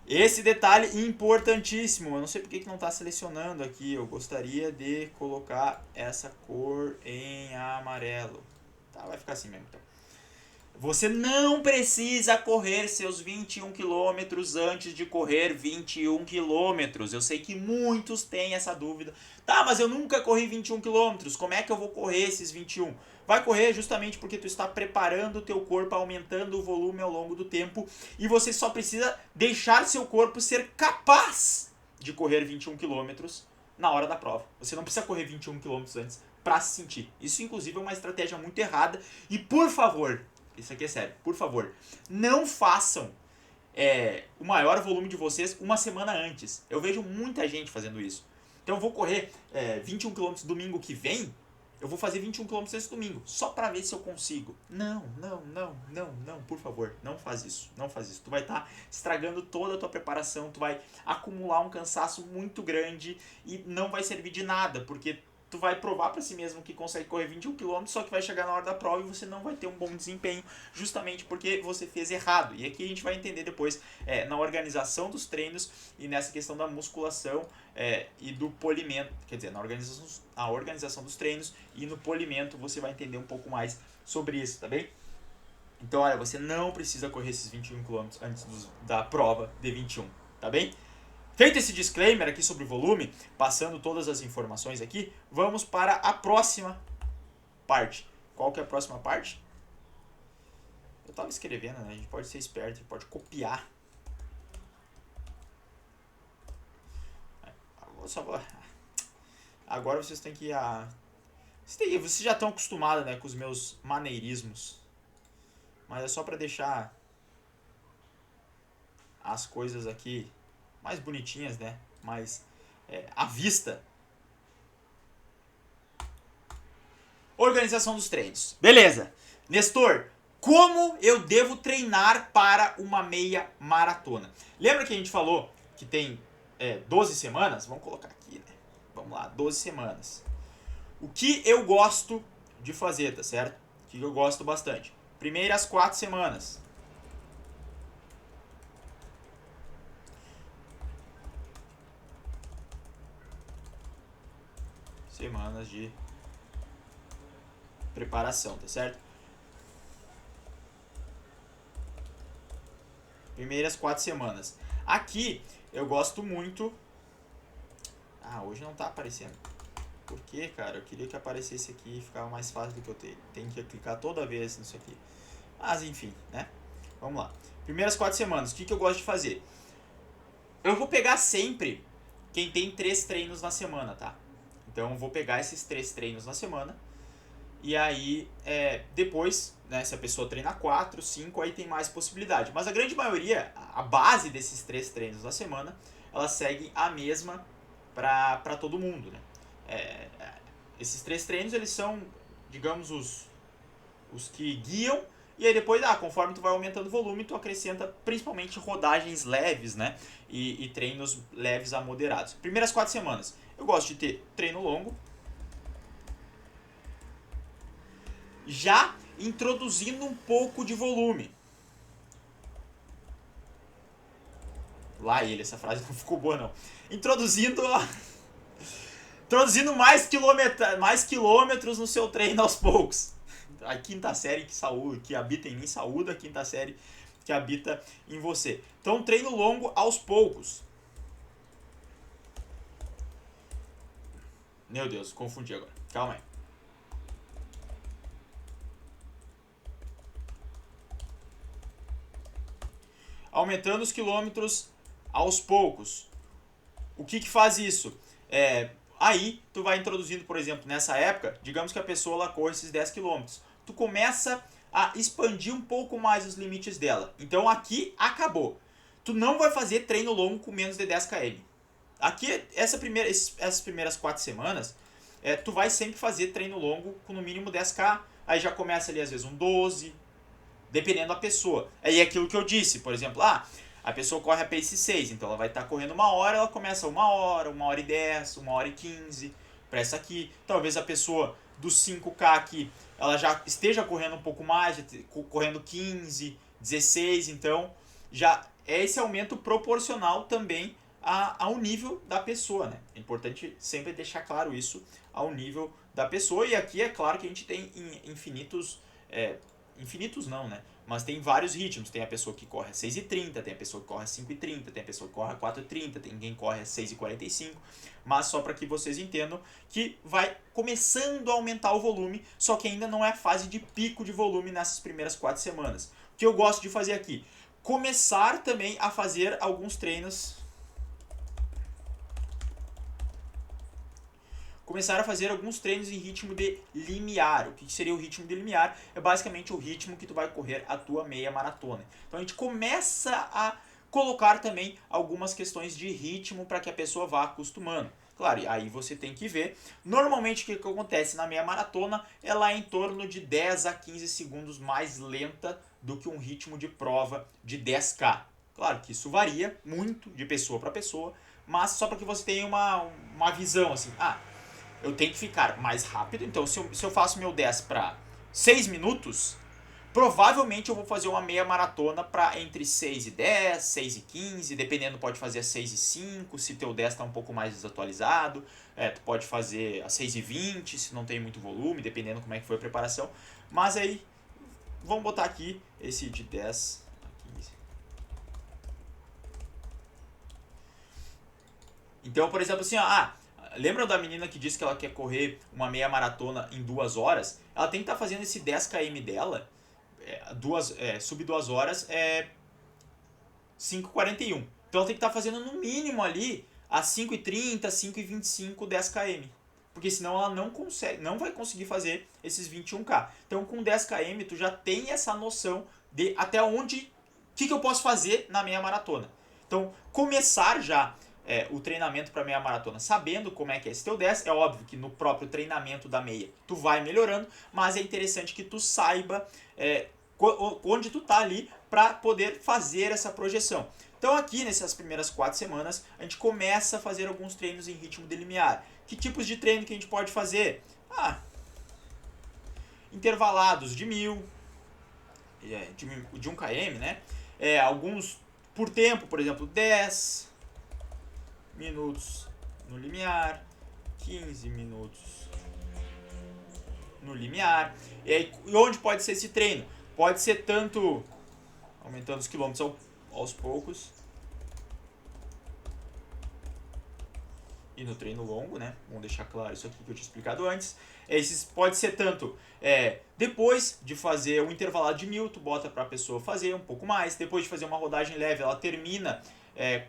Esse detalhe importantíssimo, eu não sei porque que não está selecionando aqui, eu gostaria de colocar essa cor em amarelo. Tá, vai ficar assim mesmo então. Você não precisa correr seus 21 quilômetros antes de correr 21 quilômetros. Eu sei que muitos têm essa dúvida. Tá, mas eu nunca corri 21 quilômetros. Como é que eu vou correr esses 21? Vai correr justamente porque tu está preparando o teu corpo, aumentando o volume ao longo do tempo. E você só precisa deixar seu corpo ser capaz de correr 21 quilômetros na hora da prova. Você não precisa correr 21 quilômetros antes para se sentir. Isso, inclusive, é uma estratégia muito errada. E, por favor, isso aqui é sério, por favor, não façam o maior volume de vocês uma semana antes. Eu vejo muita gente fazendo isso. Então eu vou correr 21 km domingo que vem, eu vou fazer 21 km esse domingo, só para ver se eu consigo. Não, por favor, não faz isso, não faz isso. Tu vai estar estragando toda a tua preparação, tu vai acumular um cansaço muito grande e não vai servir de nada, porque tu vai provar para si mesmo que consegue correr 21 km, só que vai chegar na hora da prova e você não vai ter um bom desempenho, justamente porque você fez errado. E aqui a gente vai entender depois na organização dos treinos e nessa questão da musculação e do polimento, quer dizer, na organização dos treinos e no polimento você vai entender um pouco mais sobre isso, tá bem? Então, olha, você não precisa correr esses 21 km antes da prova de 21, tá bem? Feito esse disclaimer aqui sobre o volume, passando todas as informações aqui, vamos para a próxima parte. Qual que é a próxima parte? Eu estava escrevendo, né? A gente pode ser esperto, a gente pode copiar. Agora vocês têm que ir vocês já estão acostumados, né, com os meus maneirismos. Mas é só para deixar as coisas aqui mais bonitinhas, né? Mais à vista. Organização dos treinos. Beleza. Nestor, como eu devo treinar para uma meia maratona? Lembra que a gente falou que tem 12 semanas? Vamos colocar aqui, né? Vamos lá, 12 semanas. O que eu gosto de fazer, tá certo? O que eu gosto bastante. Primeiras 4 semanas. Semanas de preparação, tá certo? Primeiras 4 semanas. Aqui eu gosto muito. Ah, hoje não tá aparecendo. Por quê, cara? Eu queria que aparecesse aqui e ficava mais fácil do que eu ter. Tem que clicar toda vez nisso aqui. Mas enfim, né? Vamos lá. Primeiras 4 semanas. O que eu gosto de fazer? Eu vou pegar sempre quem tem 3 treinos na semana, tá? Então eu vou pegar esses 3 treinos na semana. E aí, depois, né, se a pessoa treina 4, 5, aí tem mais possibilidade. Mas a grande maioria, a base desses 3 treinos na semana, ela segue a mesma para todo mundo, né? Esses 3 treinos, eles são, digamos, os que guiam. E aí depois, conforme tu vai aumentando o volume, tu acrescenta principalmente rodagens leves, né? E treinos leves a moderados. Primeiras 4 semanas, eu gosto de ter treino longo. Já introduzindo um pouco de volume. Lá ele, essa frase não ficou boa não. Introduzindo mais quilômetros no seu treino aos poucos. A quinta série que habita em mim saúda, a quinta série que habita em você. Então, treino longo aos poucos. Meu Deus, confundi agora. Calma aí. Aumentando os quilômetros aos poucos. O que faz isso? Aí, tu vai introduzindo, por exemplo, nessa época, digamos que a pessoa ela corre esses 10 quilômetros. Tu começa a expandir um pouco mais os limites dela. Então aqui acabou. Tu não vai fazer treino longo com menos de 10 km. Aqui, essas primeiras 4 semanas, tu vai sempre fazer treino longo com no mínimo 10k. Aí já começa ali às vezes um 12, dependendo da pessoa. Aí é aquilo que eu disse, por exemplo, a pessoa corre a pace 6, então ela vai estar correndo 1 hora, ela começa 1 hora, 1 hora e 10, 1 hora e 15, para essa aqui. Talvez a pessoa dos 5k aqui, ela já esteja correndo um pouco mais, correndo 15, 16, então já é esse aumento proporcional também ao nível da pessoa, né? É importante sempre deixar claro isso ao nível da pessoa, e aqui é claro que a gente tem infinitos não, né? Mas tem vários ritmos. Tem a pessoa que corre a 6h30, tem a pessoa que corre a 5h30, tem a pessoa que corre a 4h30, tem quem corre a 6h45. Mas só para que vocês entendam que vai começando a aumentar o volume, só que ainda não é a fase de pico de volume nessas primeiras 4 semanas. O que eu gosto de fazer aqui? Começar também a fazer alguns treinos. Começar a fazer alguns treinos em ritmo de limiar. O que seria o ritmo de limiar? É basicamente o ritmo que tu vai correr a tua meia maratona. Então a gente começa a colocar também algumas questões de ritmo para que a pessoa vá acostumando. Claro, e aí você tem que ver. Normalmente o que acontece na meia maratona, ela é em torno de 10 a 15 segundos mais lenta do que um ritmo de prova de 10K. Claro que isso varia muito de pessoa para pessoa, mas só para que você tenha uma visão assim, eu tenho que ficar mais rápido, então se eu faço meu 10 para 6 minutos, provavelmente eu vou fazer uma meia maratona para entre 6 e 10, 6 e 15, dependendo, pode fazer a 6 e 5, se teu 10 está um pouco mais desatualizado, tu pode fazer a 6 e 20, se não tem muito volume, dependendo como é que foi a preparação, mas aí, vamos botar aqui esse de 10 a 15. Então, por exemplo, assim, lembra da menina que disse que ela quer correr uma meia maratona em 2 horas? Ela tem que estar fazendo esse 10 km dela, sub 2 horas, 5h41. Então ela tem que estar fazendo no mínimo ali a 5h30, 5h25, 10 km. Porque senão ela não vai conseguir fazer esses 21K. Então com 10 km tu já tem essa noção de até onde, o que eu posso fazer na meia maratona. Então começar já o treinamento para meia maratona sabendo como é que é esse teu 10, é óbvio que no próprio treinamento da meia tu vai melhorando, mas é interessante que tu saiba onde tu tá ali para poder fazer essa projeção. Então aqui nessas primeiras 4 semanas a gente começa a fazer alguns treinos em ritmo de limiar. Que tipos de treino que a gente pode fazer? Intervalados de 1000, de 1 km, né? Alguns por tempo, por exemplo, 10 minutos no limiar, 15 minutos no limiar. E onde pode ser esse treino? Pode ser tanto aumentando os quilômetros aos poucos e no treino longo, né? Vamos deixar claro isso aqui que eu tinha explicado antes. Esses pode ser tanto depois de fazer um intervalado de 1000, tu bota para a pessoa fazer um pouco mais. Depois de fazer uma rodagem leve, ela termina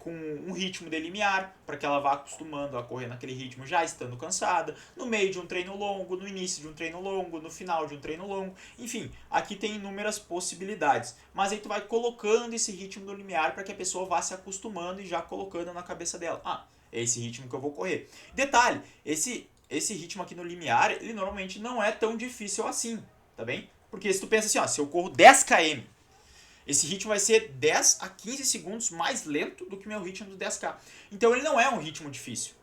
com um ritmo de limiar, para que ela vá acostumando a correr naquele ritmo já estando cansada. No meio de um treino longo, no início de um treino longo, no final de um treino longo. Enfim, aqui tem inúmeras possibilidades. Mas aí tu vai colocando esse ritmo do limiar para que a pessoa vá se acostumando e já colocando na cabeça dela. É esse ritmo que eu vou correr. Detalhe, esse ritmo aqui no limiar, ele normalmente não é tão difícil assim, tá bem? Porque se tu pensa assim, se eu corro 10 km, esse ritmo vai ser 10 a 15 segundos mais lento do que o meu ritmo do 10K. Então ele não é um ritmo difícil.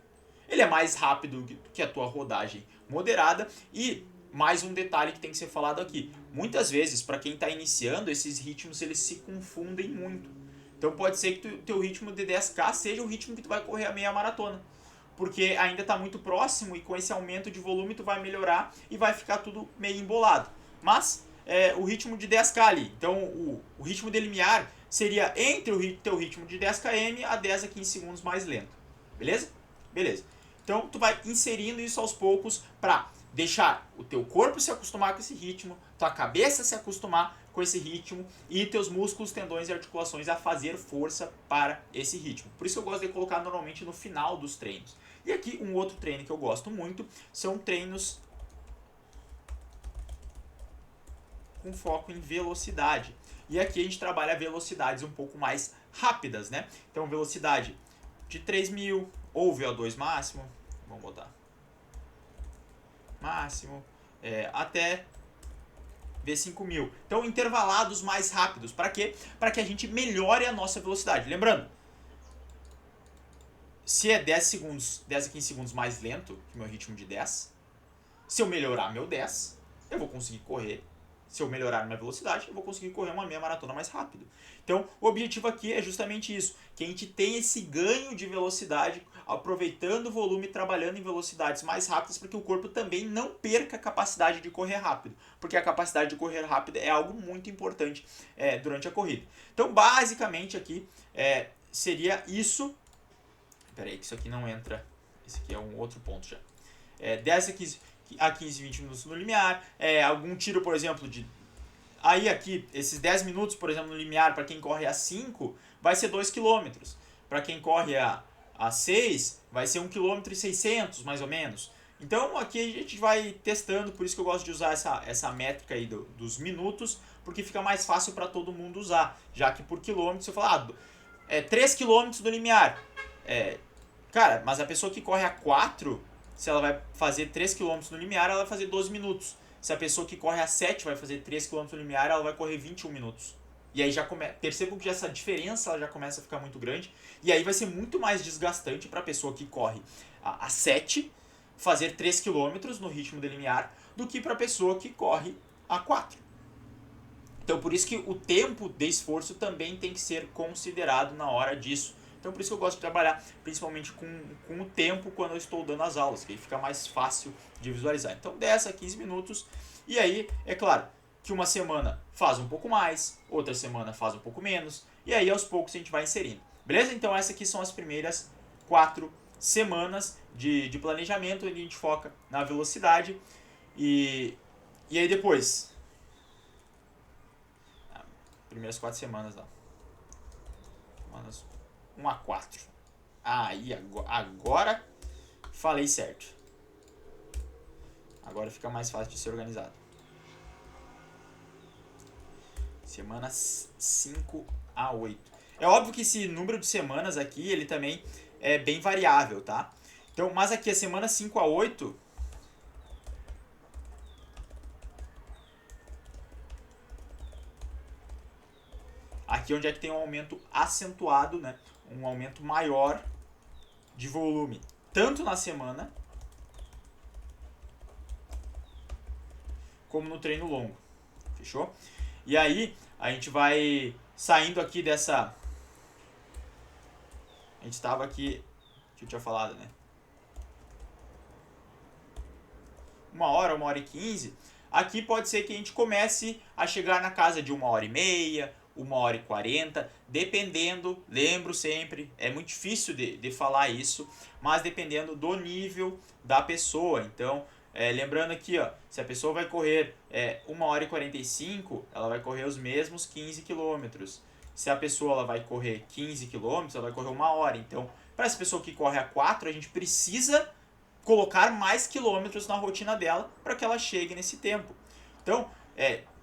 Ele é mais rápido que a tua rodagem moderada. E mais um detalhe que tem que ser falado aqui. Muitas vezes, para quem está iniciando, esses ritmos eles se confundem muito. Então pode ser que o teu ritmo de 10K seja o ritmo que tu vai correr a meia maratona. Porque ainda está muito próximo e com esse aumento de volume tu vai melhorar e vai ficar tudo meio embolado. Mas o ritmo de 10K ali. Então o ritmo de limiar seria entre o teu ritmo de 10 km a 10 a 15 segundos mais lento. Beleza? Beleza. Então tu vai inserindo isso aos poucos para deixar o teu corpo se acostumar com esse ritmo, tua cabeça se acostumar com esse ritmo e teus músculos, tendões e articulações a fazer força para esse ritmo. Por isso eu gosto de colocar normalmente no final dos treinos. E aqui um outro treino que eu gosto muito são treinos com foco em velocidade. E aqui a gente trabalha velocidades um pouco mais rápidas, né? Então velocidade de 3000 ou VO2 máximo, vamos botar máximo, até V5000. Então intervalados mais rápidos. Para quê? Para que a gente melhore a nossa velocidade. Lembrando, se é 10 segundos, 10 a 15 segundos mais lento que o meu ritmo de 10, se eu melhorar meu 10, eu vou conseguir correr. Se eu melhorar minha velocidade, eu vou conseguir correr uma meia maratona mais rápido. Então, o objetivo aqui é justamente isso, que a gente tenha esse ganho de velocidade, aproveitando o volume e trabalhando em velocidades mais rápidas, para que o corpo também não perca a capacidade de correr rápido, porque a capacidade de correr rápido é algo muito importante durante a corrida. Então, basicamente aqui seria isso. Espera aí, que isso aqui não entra, esse aqui é um outro ponto já. 10 a 15, 20 minutos no limiar, algum tiro, por exemplo, aí aqui, esses 10 minutos, por exemplo, no limiar, para quem corre a 5, vai ser 2 km. Para quem corre a 6, vai ser 1,6 km, mais ou menos. Então aqui a gente vai testando, por isso que eu gosto de usar essa métrica aí dos minutos, porque fica mais fácil para todo mundo usar, já que por quilômetro, se eu falar 3 km do limiar, cara, mas a pessoa que corre a 4, se ela vai fazer 3 km no limiar, ela vai fazer 12 minutos. Se a pessoa que corre a 7 vai fazer 3 km no limiar, ela vai correr 21 minutos. E aí já percebam que essa diferença ela já começa a ficar muito grande. E aí vai ser muito mais desgastante para a pessoa que corre a 7 fazer 3 km no ritmo de limiar do que para a pessoa que corre a 4. Então por isso que o tempo de esforço também tem que ser considerado na hora disso. Então por isso que eu gosto de trabalhar principalmente com o tempo quando eu estou dando as aulas, que aí fica mais fácil de visualizar. Então 10 a 15 minutos, e aí é claro que uma semana faz um pouco mais, outra semana faz um pouco menos, e aí aos poucos a gente vai inserindo. Beleza? Então essas aqui são as primeiras 4 semanas de planejamento, onde a gente foca na velocidade, e aí depois... Primeiras 4 semanas lá. Semanas 1 a 4. Aí, agora falei certo. Agora fica mais fácil de ser organizado. Semanas 5 a 8. É óbvio que esse número de semanas aqui, ele também é bem variável, tá? Então, mas aqui a semana 5 a 8, aqui onde é que tem um aumento acentuado, né? Um aumento maior de volume, tanto na semana como no treino longo. Fechou? E aí, a gente vai saindo aqui dessa... A gente estava aqui... que eu tinha falado, né? 1 hora, 1h15. Aqui pode ser que a gente comece a chegar na casa de 1h30, 1h40, dependendo, lembro sempre, é muito difícil de falar isso, mas dependendo do nível da pessoa. Então, lembrando aqui, ó, se a pessoa vai correr 1h45, ela vai correr os mesmos 15 quilômetros. Se a pessoa ela vai correr 15 quilômetros, ela vai correr 1 hora. Então, para essa pessoa que corre a 4, a gente precisa colocar mais quilômetros na rotina dela para que ela chegue nesse tempo. Então,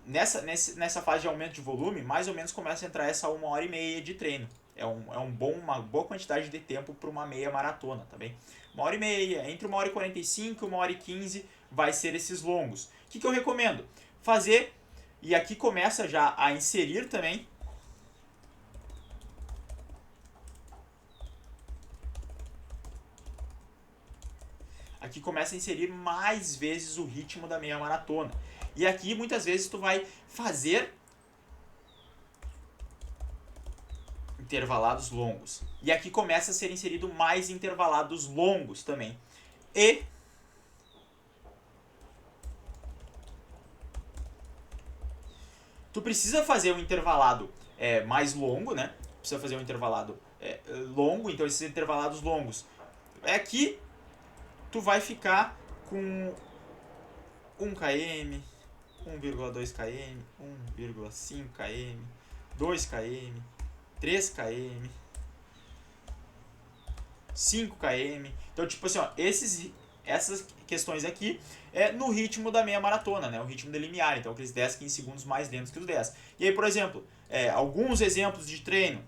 nessa fase de aumento de volume, mais ou menos começa a entrar essa 1h30 de treino. Uma boa quantidade de tempo para uma meia maratona, tá bem? 1h30, entre 1h45 e 1h15 vai ser esses longos. O que eu recomendo? Fazer, e aqui começa já a inserir também aqui começa a inserir mais vezes o ritmo da meia maratona. E aqui muitas vezes tu vai fazer intervalados longos. E aqui começa a ser inserido mais intervalados longos também. E tu precisa fazer um intervalado mais longo, né? Precisa fazer um intervalado longo, então esses intervalados longos. Aqui tu vai ficar com 1 km, 1,2 km, 1,5 km, 2 km, 3 km, 5 km. Então, tipo assim, ó, essas questões aqui no ritmo da meia maratona, né? O ritmo de limiar, então aqueles 10, 15 segundos mais lentos que os 10. E aí, por exemplo, alguns exemplos de treino.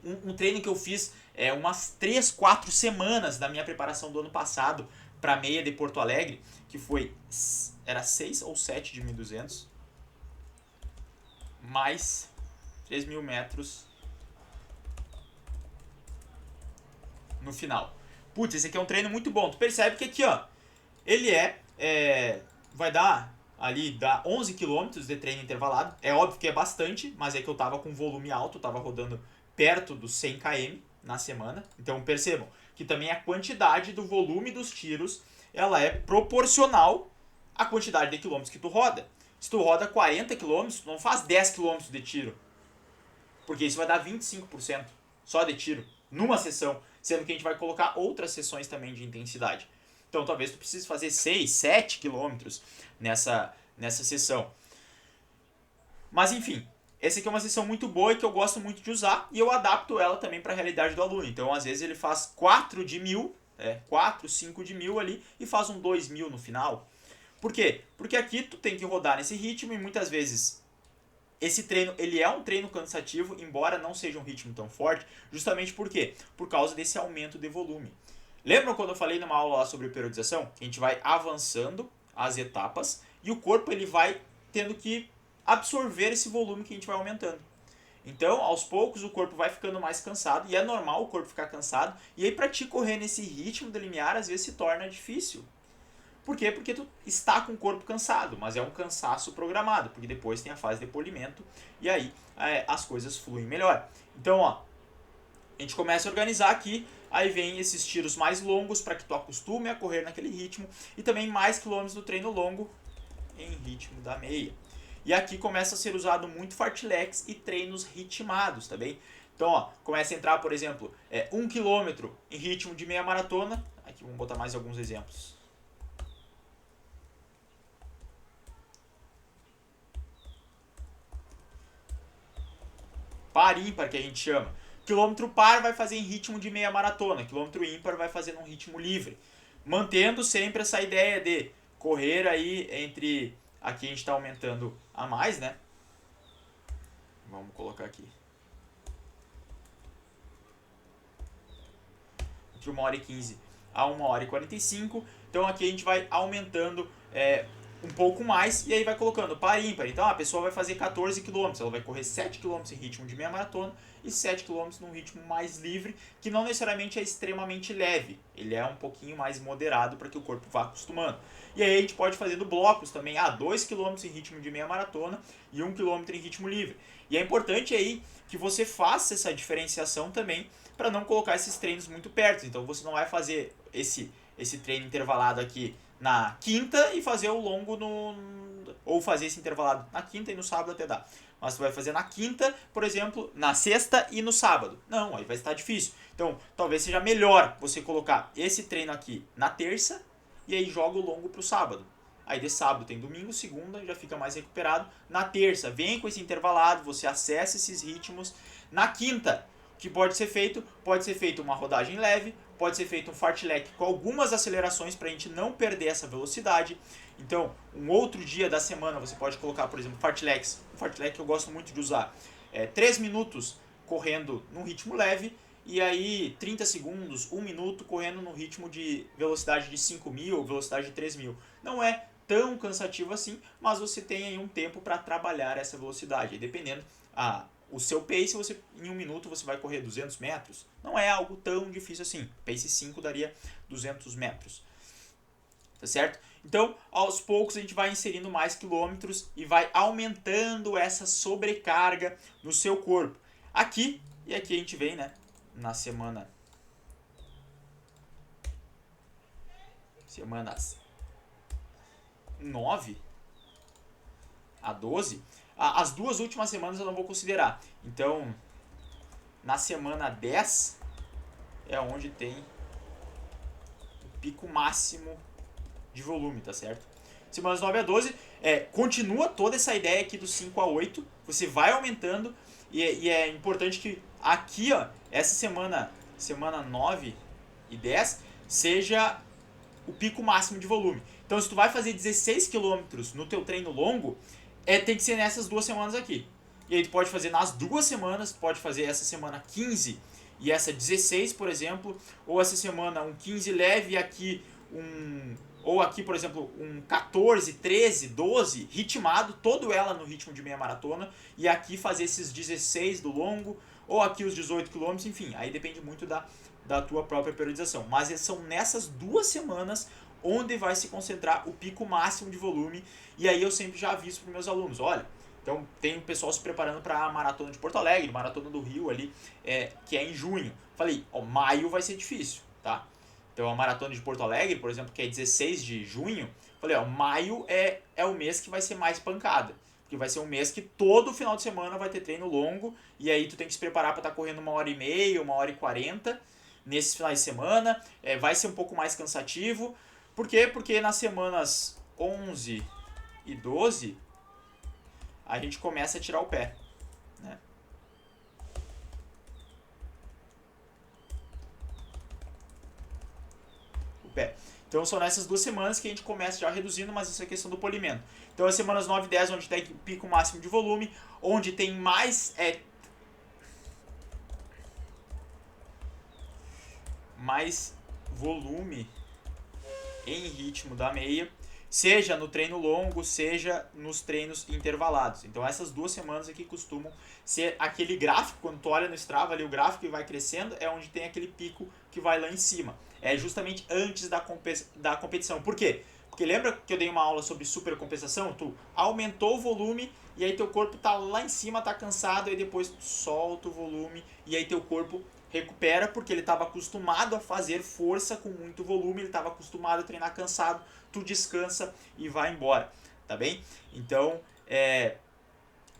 Um treino que eu fiz umas 3, 4 semanas da minha preparação do ano passado para meia de Porto Alegre, que era 6 ou 7 de 1.200 mais 3.000 metros no final. Putz, esse aqui é um treino muito bom. Tu percebe que aqui, ó, ele vai dar 11 quilômetros de treino intervalado. É óbvio que é bastante, mas é que eu tava com volume alto, eu tava rodando perto dos 100 km na semana. Então percebam que também a quantidade do volume dos tiros, ela é proporcional à quantidade de quilômetros que tu roda. Se tu roda 40 quilômetros, tu não faz 10 quilômetros de tiro, porque isso vai dar 25% só de tiro numa sessão, sendo que a gente vai colocar outras sessões também de intensidade. Então talvez tu precise fazer 6, 7 quilômetros nessa sessão. Mas enfim, essa aqui é uma sessão muito boa e que eu gosto muito de usar, e eu adapto ela também para a realidade do aluno. Então às vezes ele faz 4 de 1.000, 4, 5 de 1.000 ali e faz um 2.000 no final. Por quê? Porque aqui tu tem que rodar nesse ritmo e muitas vezes esse treino ele é um treino cansativo, embora não seja um ritmo tão forte, justamente por quê? Por causa desse aumento de volume. Lembram quando eu falei numa aula lá sobre periodização? A gente vai avançando as etapas e o corpo ele vai tendo que absorver esse volume que a gente vai aumentando. Então, aos poucos, o corpo vai ficando mais cansado, e é normal o corpo ficar cansado, e aí para ti correr nesse ritmo de limiar, às vezes se torna difícil. Por quê? Porque tu está com o corpo cansado, mas é um cansaço programado, porque depois tem a fase de polimento e aí as coisas fluem melhor. Então, ó, a gente começa a organizar aqui, aí vem esses tiros mais longos para que tu acostume a correr naquele ritmo e também mais quilômetros do treino longo em ritmo da meia. E aqui começa a ser usado muito fartleks e treinos ritmados, tá bem? Então, ó, começa a entrar, por exemplo, 1 km em ritmo de meia maratona. Aqui vamos botar mais alguns exemplos. Par ímpar, que a gente chama. Quilômetro par vai fazer em ritmo de meia maratona, quilômetro ímpar vai fazer num ritmo livre. Mantendo sempre essa ideia de correr aí entre... Aqui a gente está aumentando a mais, né? Vamos colocar aqui. de 1h15 a 1h45. Então aqui a gente vai aumentando um pouco mais e aí vai colocando par ímpar. Então a pessoa vai fazer 14 km, ela vai correr 7 km em ritmo de meia maratona e 7 km num ritmo mais livre, que não necessariamente é extremamente leve, ele é um pouquinho mais moderado para que o corpo vá acostumando. E aí a gente pode fazer blocos também, 2 km em ritmo de meia maratona e 1 km em ritmo livre. E é importante aí que você faça essa diferenciação também para não colocar esses treinos muito perto. Então você não vai fazer esse treino intervalado aqui na quinta e fazer o longo ou fazer esse intervalado na quinta e no sábado até dá. Mas você vai fazer na quinta, por exemplo, na sexta e no sábado. Não, aí vai estar difícil. Então, talvez seja melhor você colocar esse treino aqui na terça e aí joga o longo pro sábado. Aí de sábado tem domingo, segunda, já fica mais recuperado. Na terça, vem com esse intervalado, você acessa esses ritmos. Na quinta, o que pode ser feito? Pode ser feito uma rodagem leve, pode ser feito um fartlek com algumas acelerações para a gente não perder essa velocidade. Então, um outro dia da semana você pode colocar, por exemplo, fartleks. Um fartlek que eu gosto muito de usar. 3 minutos correndo num ritmo leve e aí 30 segundos, 1 minuto correndo no ritmo de velocidade de 5.000 ou velocidade de 3.000. Não é tão cansativo assim, mas você tem aí um tempo para trabalhar essa velocidade. E dependendo o seu pace, em 1 minuto você vai correr 200 metros. Não é algo tão difícil assim. Pace 5 daria 200 metros. Tá certo? Então, aos poucos a gente vai inserindo mais quilômetros e vai aumentando essa sobrecarga no seu corpo. Aqui a gente vem, né, na semanas 9 a 12. As 2 últimas semanas eu não vou considerar. Então, na semana 10 é onde tem o pico máximo de volume, tá certo? Semanas 9 a 12, continua toda essa ideia aqui do 5 a 8, você vai aumentando e é importante que aqui, ó, essa semana 9 e 10 seja o pico máximo de volume. Então, se tu vai fazer 16 km no teu treino longo, tem que ser nessas 2 semanas aqui. E aí tu pode fazer nas 2 semanas, pode fazer essa semana 15 e essa 16, por exemplo, ou essa semana um 15 leve e aqui ou aqui, por exemplo, um 14, 13, 12 ritmado, todo ela no ritmo de meia maratona, e aqui fazer esses 16 do longo, ou aqui os 18 km, enfim, aí depende muito da tua própria periodização. Mas são nessas 2 semanas onde vai se concentrar o pico máximo de volume, e aí eu sempre já aviso para os meus alunos, olha, então tem o pessoal se preparando para a maratona de Porto Alegre, maratona do Rio ali, que é em junho. Falei, maio vai ser difícil, tá? Então a maratona de Porto Alegre, por exemplo, que é 16 de junho, falei, maio é o mês que vai ser mais pancada. Porque vai ser um mês que todo final de semana vai ter treino longo, e aí tu tem que se preparar para estar correndo 1h30, 1h40 nesses finais de semana. Vai ser um pouco mais cansativo. Por quê? Porque nas semanas 11 e 12 a gente começa a tirar o pé, né? Então são nessas 2 semanas que a gente começa já reduzindo, mas isso é questão do polimento. Então as semanas 9 e 10 onde tem o pico máximo de volume, onde tem mais volume em ritmo da meia, seja no treino longo, seja nos treinos intervalados. Então essas 2 semanas aqui costumam ser aquele gráfico, quando tu olha no Strava ali, o gráfico que vai crescendo é onde tem aquele pico que vai lá em cima. É justamente antes da competição. Por quê? Porque lembra que eu dei uma aula sobre supercompensação? Tu aumentou o volume e aí teu corpo tá lá em cima, tá cansado, e depois tu solta o volume e aí teu corpo recupera porque ele estava acostumado a fazer força com muito volume, ele estava acostumado a treinar cansado, tu descansa e vai embora, tá bem? Então,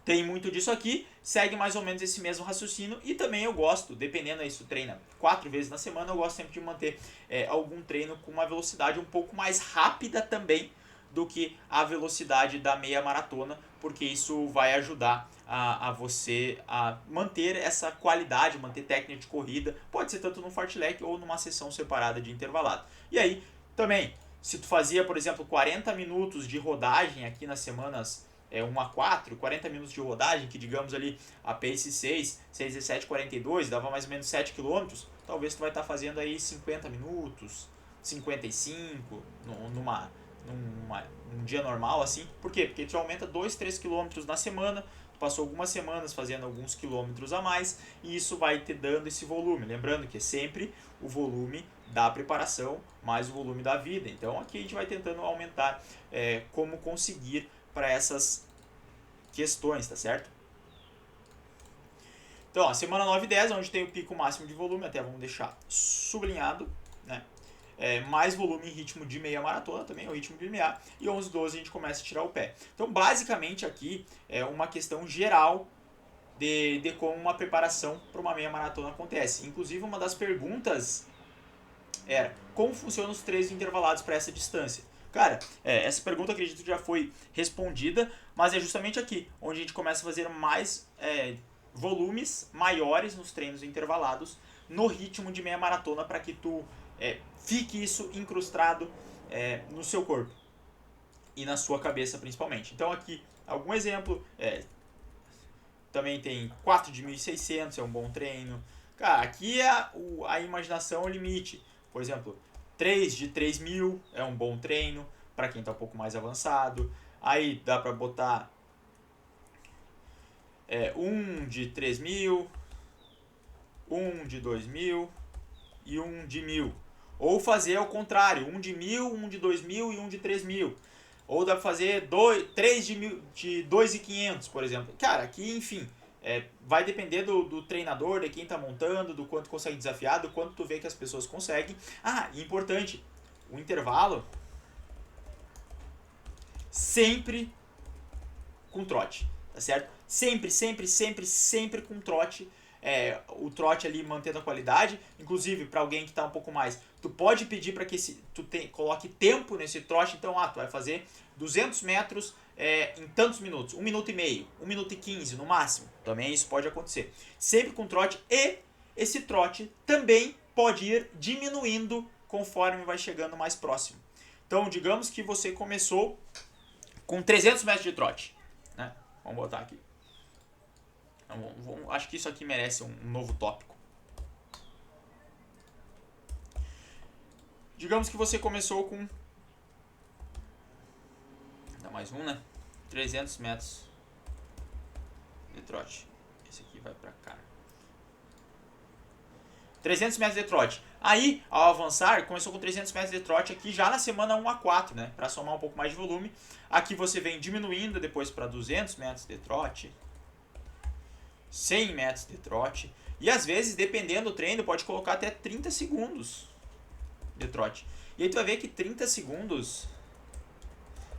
tem muito disso aqui, segue mais ou menos esse mesmo raciocínio e também eu gosto, dependendo aí se tu treina 4 vezes na semana, eu gosto sempre de manter algum treino com uma velocidade um pouco mais rápida também do que a velocidade da meia maratona, porque isso vai ajudar a você a manter essa qualidade, manter técnica de corrida, pode ser tanto no fartlek ou numa sessão separada de intervalado. E aí, também, se tu fazia, por exemplo, 40 minutos de rodagem aqui nas semanas 1 a 4, 40 minutos de rodagem, que digamos ali a pace 6, 6 42, dava mais ou menos 7 km, talvez tu vai estar fazendo aí 50 minutos, 55, num dia normal assim. Por quê? Porque tu aumenta 2, 3 km na semana, tu passou algumas semanas fazendo alguns quilômetros a mais, e isso vai te dando esse volume. Lembrando que é sempre o volume da preparação mais o volume da vida. Então aqui a gente vai tentando aumentar como conseguir para essas questões, tá certo? Então, a semana 9 e 10, onde tem o pico máximo de volume, até vamos deixar sublinhado, né? Mais volume em ritmo de meia maratona também, o ritmo de limiar, e 11, 12 a gente começa a tirar o pé. Então, basicamente aqui é uma questão geral de como uma preparação para uma meia maratona acontece. Inclusive, uma das perguntas era como funcionam os treinos intervalados para essa distância. Cara, essa pergunta acredito que já foi respondida, mas é justamente aqui onde a gente começa a fazer mais volumes maiores nos treinos intervalados no ritmo de meia maratona, para que tu fique isso incrustado no seu corpo e na sua cabeça principalmente. Então aqui algum exemplo, também tem 4 de 1.600, é um bom treino. Cara, aqui a imaginação é o limite. Por exemplo, 3 de 3.000 é um bom treino para quem está um pouco mais avançado. Aí dá para botar 1 de 3.000, 1 de 2.000 e 1 de 1.000. Ou fazer ao contrário, 1 de 1.000, 1 de 2.000 e 1 de 3.000. Ou dá para fazer 3 de 2.500, por exemplo. Cara, aqui, enfim, vai depender do treinador, de quem está montando, do quanto consegue desafiar, do quanto tu vê que as pessoas conseguem. E importante, o intervalo sempre com trote, tá certo? Sempre, sempre, sempre, sempre com trote. O trote ali mantendo a qualidade. Inclusive, para alguém que está um pouco mais, tu pode pedir para que coloque tempo nesse trote. Então, tu vai fazer 200 metros em tantos minutos, 1 minuto e meio, 1 minuto e 15 no máximo. Também isso pode acontecer. Sempre com trote, e esse trote também pode ir diminuindo conforme vai chegando mais próximo. Então, digamos que você começou com 300 metros de trote, né? Vamos botar aqui. Acho que isso aqui merece um novo tópico. Digamos que você começou com... Dá mais um, né? 300 metros de trote. Esse aqui vai pra cá. 300 metros de trote. Aí, ao avançar, começou com 300 metros de trote aqui já na semana 1 a 4, né? Para somar um pouco mais de volume. Aqui você vem diminuindo depois para 200 metros de trote. 100 metros de trote. E às vezes, dependendo do treino, pode colocar até 30 segundos de trote. E aí tu vai ver que 30 segundos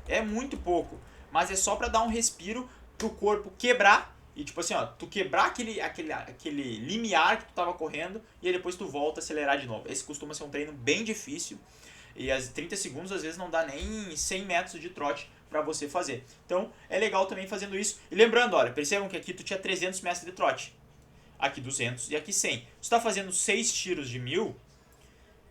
é muito pouco. Mas é só para dar um respiro pro corpo quebrar. E tipo assim, tu quebrar aquele limiar que tu tava correndo, e aí depois tu volta a acelerar de novo. Esse costuma ser um treino bem difícil. E as 30 segundos às vezes não dá nem 100 metros de trote para você fazer. Então é legal também fazendo isso. E lembrando, olha, percebam que aqui tu tinha 300 metros de trote. Aqui 200 e aqui 100. Se tu tá fazendo 6 tiros de 1.000,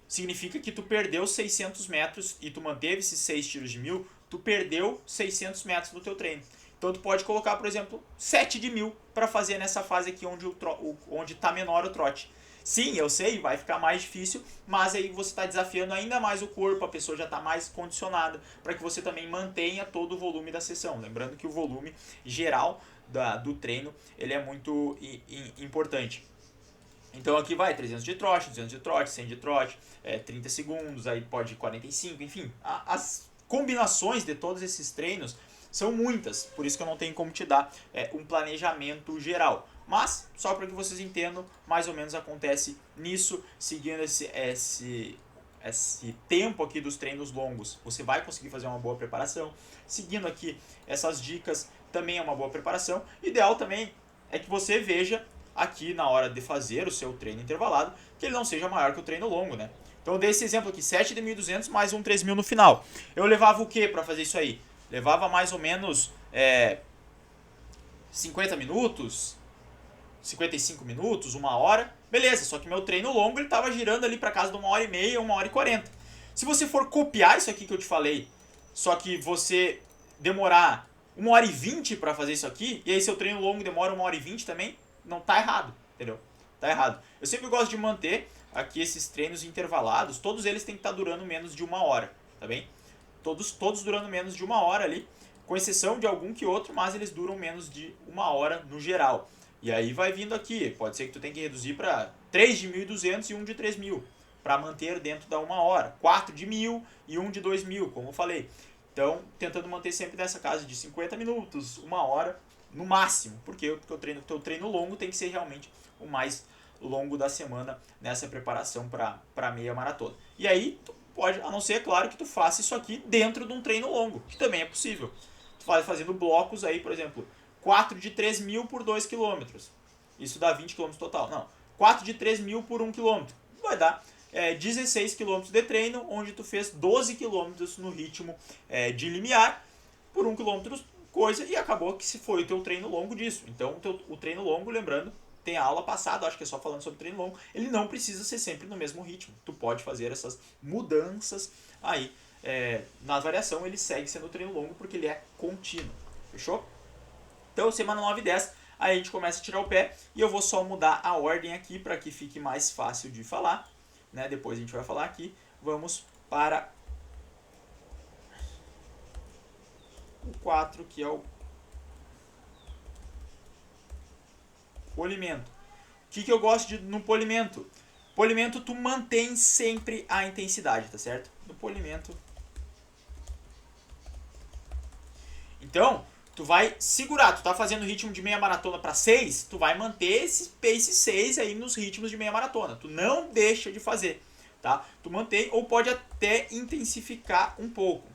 significa que tu perdeu 600 metros e tu manteve esses 6 tiros de 1.000, tu perdeu 600 metros no teu treino. Então tu pode colocar, por exemplo, 7 de 1.000 para fazer nessa fase aqui onde está menor o trote. Sim, eu sei, vai ficar mais difícil, mas aí você está desafiando ainda mais o corpo, a pessoa já está mais condicionada, para que você também mantenha todo o volume da sessão. Lembrando que o volume geral do treino ele é muito importante. Então aqui vai 300 de trote, 200 de trote, 100 de trote, 30 segundos, aí pode 45, enfim. As combinações de todos esses treinos são muitas, por isso que eu não tenho como te dar um planejamento geral. Mas, só para que vocês entendam, mais ou menos acontece nisso, seguindo esse tempo aqui dos treinos longos. Você vai conseguir fazer uma boa preparação. Seguindo aqui essas dicas, também é uma boa preparação. Ideal também é que você veja aqui na hora de fazer o seu treino intervalado, que ele não seja maior que o treino longo, né? Então eu dei esse exemplo aqui, 7 de 1.200 mais um 3.000 no final. Eu levava o que para fazer isso aí? Levava mais ou menos 50 minutos, 55 minutos, 1 hora. Beleza, só que meu treino longo ele estava girando ali para casa de 1h30, 1h40. Se você for copiar isso aqui que eu te falei, só que você demorar 1h20 para fazer isso aqui, e aí seu treino longo demora 1h20 também, não tá errado, entendeu? Tá errado. Eu sempre gosto de manter aqui esses treinos intervalados, todos eles têm que estar durando menos de 1 hora, tá bem? Todos durando menos de 1 hora ali, com exceção de algum que outro, mas eles duram menos de 1 hora no geral. E aí vai vindo aqui, pode ser que tu tenha que reduzir para 3 de 1.200 e 1 de 3.000, para manter dentro da 1 hora, 4 de 1.000 e 1 de 2.000, como eu falei. Então, tentando manter sempre nessa casa de 50 minutos, 1 hora, no máximo. Por quê? Porque o teu treino longo tem que ser realmente o mais longo da semana nessa preparação para meia maratona. E aí, tu pode, a não ser, claro, que tu faça isso aqui dentro de um treino longo, que também é possível. Tu vai fazendo blocos aí, por exemplo, 4 de 3.000 por 2 km. Isso dá 20 km total. Não, 4 de 3.000 por 1 km. Vai dar 16 km de treino, onde tu fez 12 km no ritmo de limiar por 1 km coisa, e acabou que se foi o teu treino longo disso. Então o treino longo, lembrando, tem a aula passada, acho que é só falando sobre treino longo, ele não precisa ser sempre no mesmo ritmo. Tu pode fazer essas mudanças aí. Na variação ele segue sendo treino longo porque ele é contínuo. Fechou? Então semana 9 e 10, aí a gente começa a tirar o pé, e eu vou só mudar a ordem aqui para que fique mais fácil de falar. Né? Depois a gente vai falar aqui. Vamos para o 4, que é o polimento. O que eu gosto no polimento? Polimento, tu mantém sempre a intensidade, tá certo? No polimento. Então, tu vai segurar. Tu tá fazendo ritmo de meia maratona para 6, tu vai manter esse pace 6 aí nos ritmos de meia maratona. Tu não deixa de fazer, tá? Tu mantém ou pode até intensificar um pouco.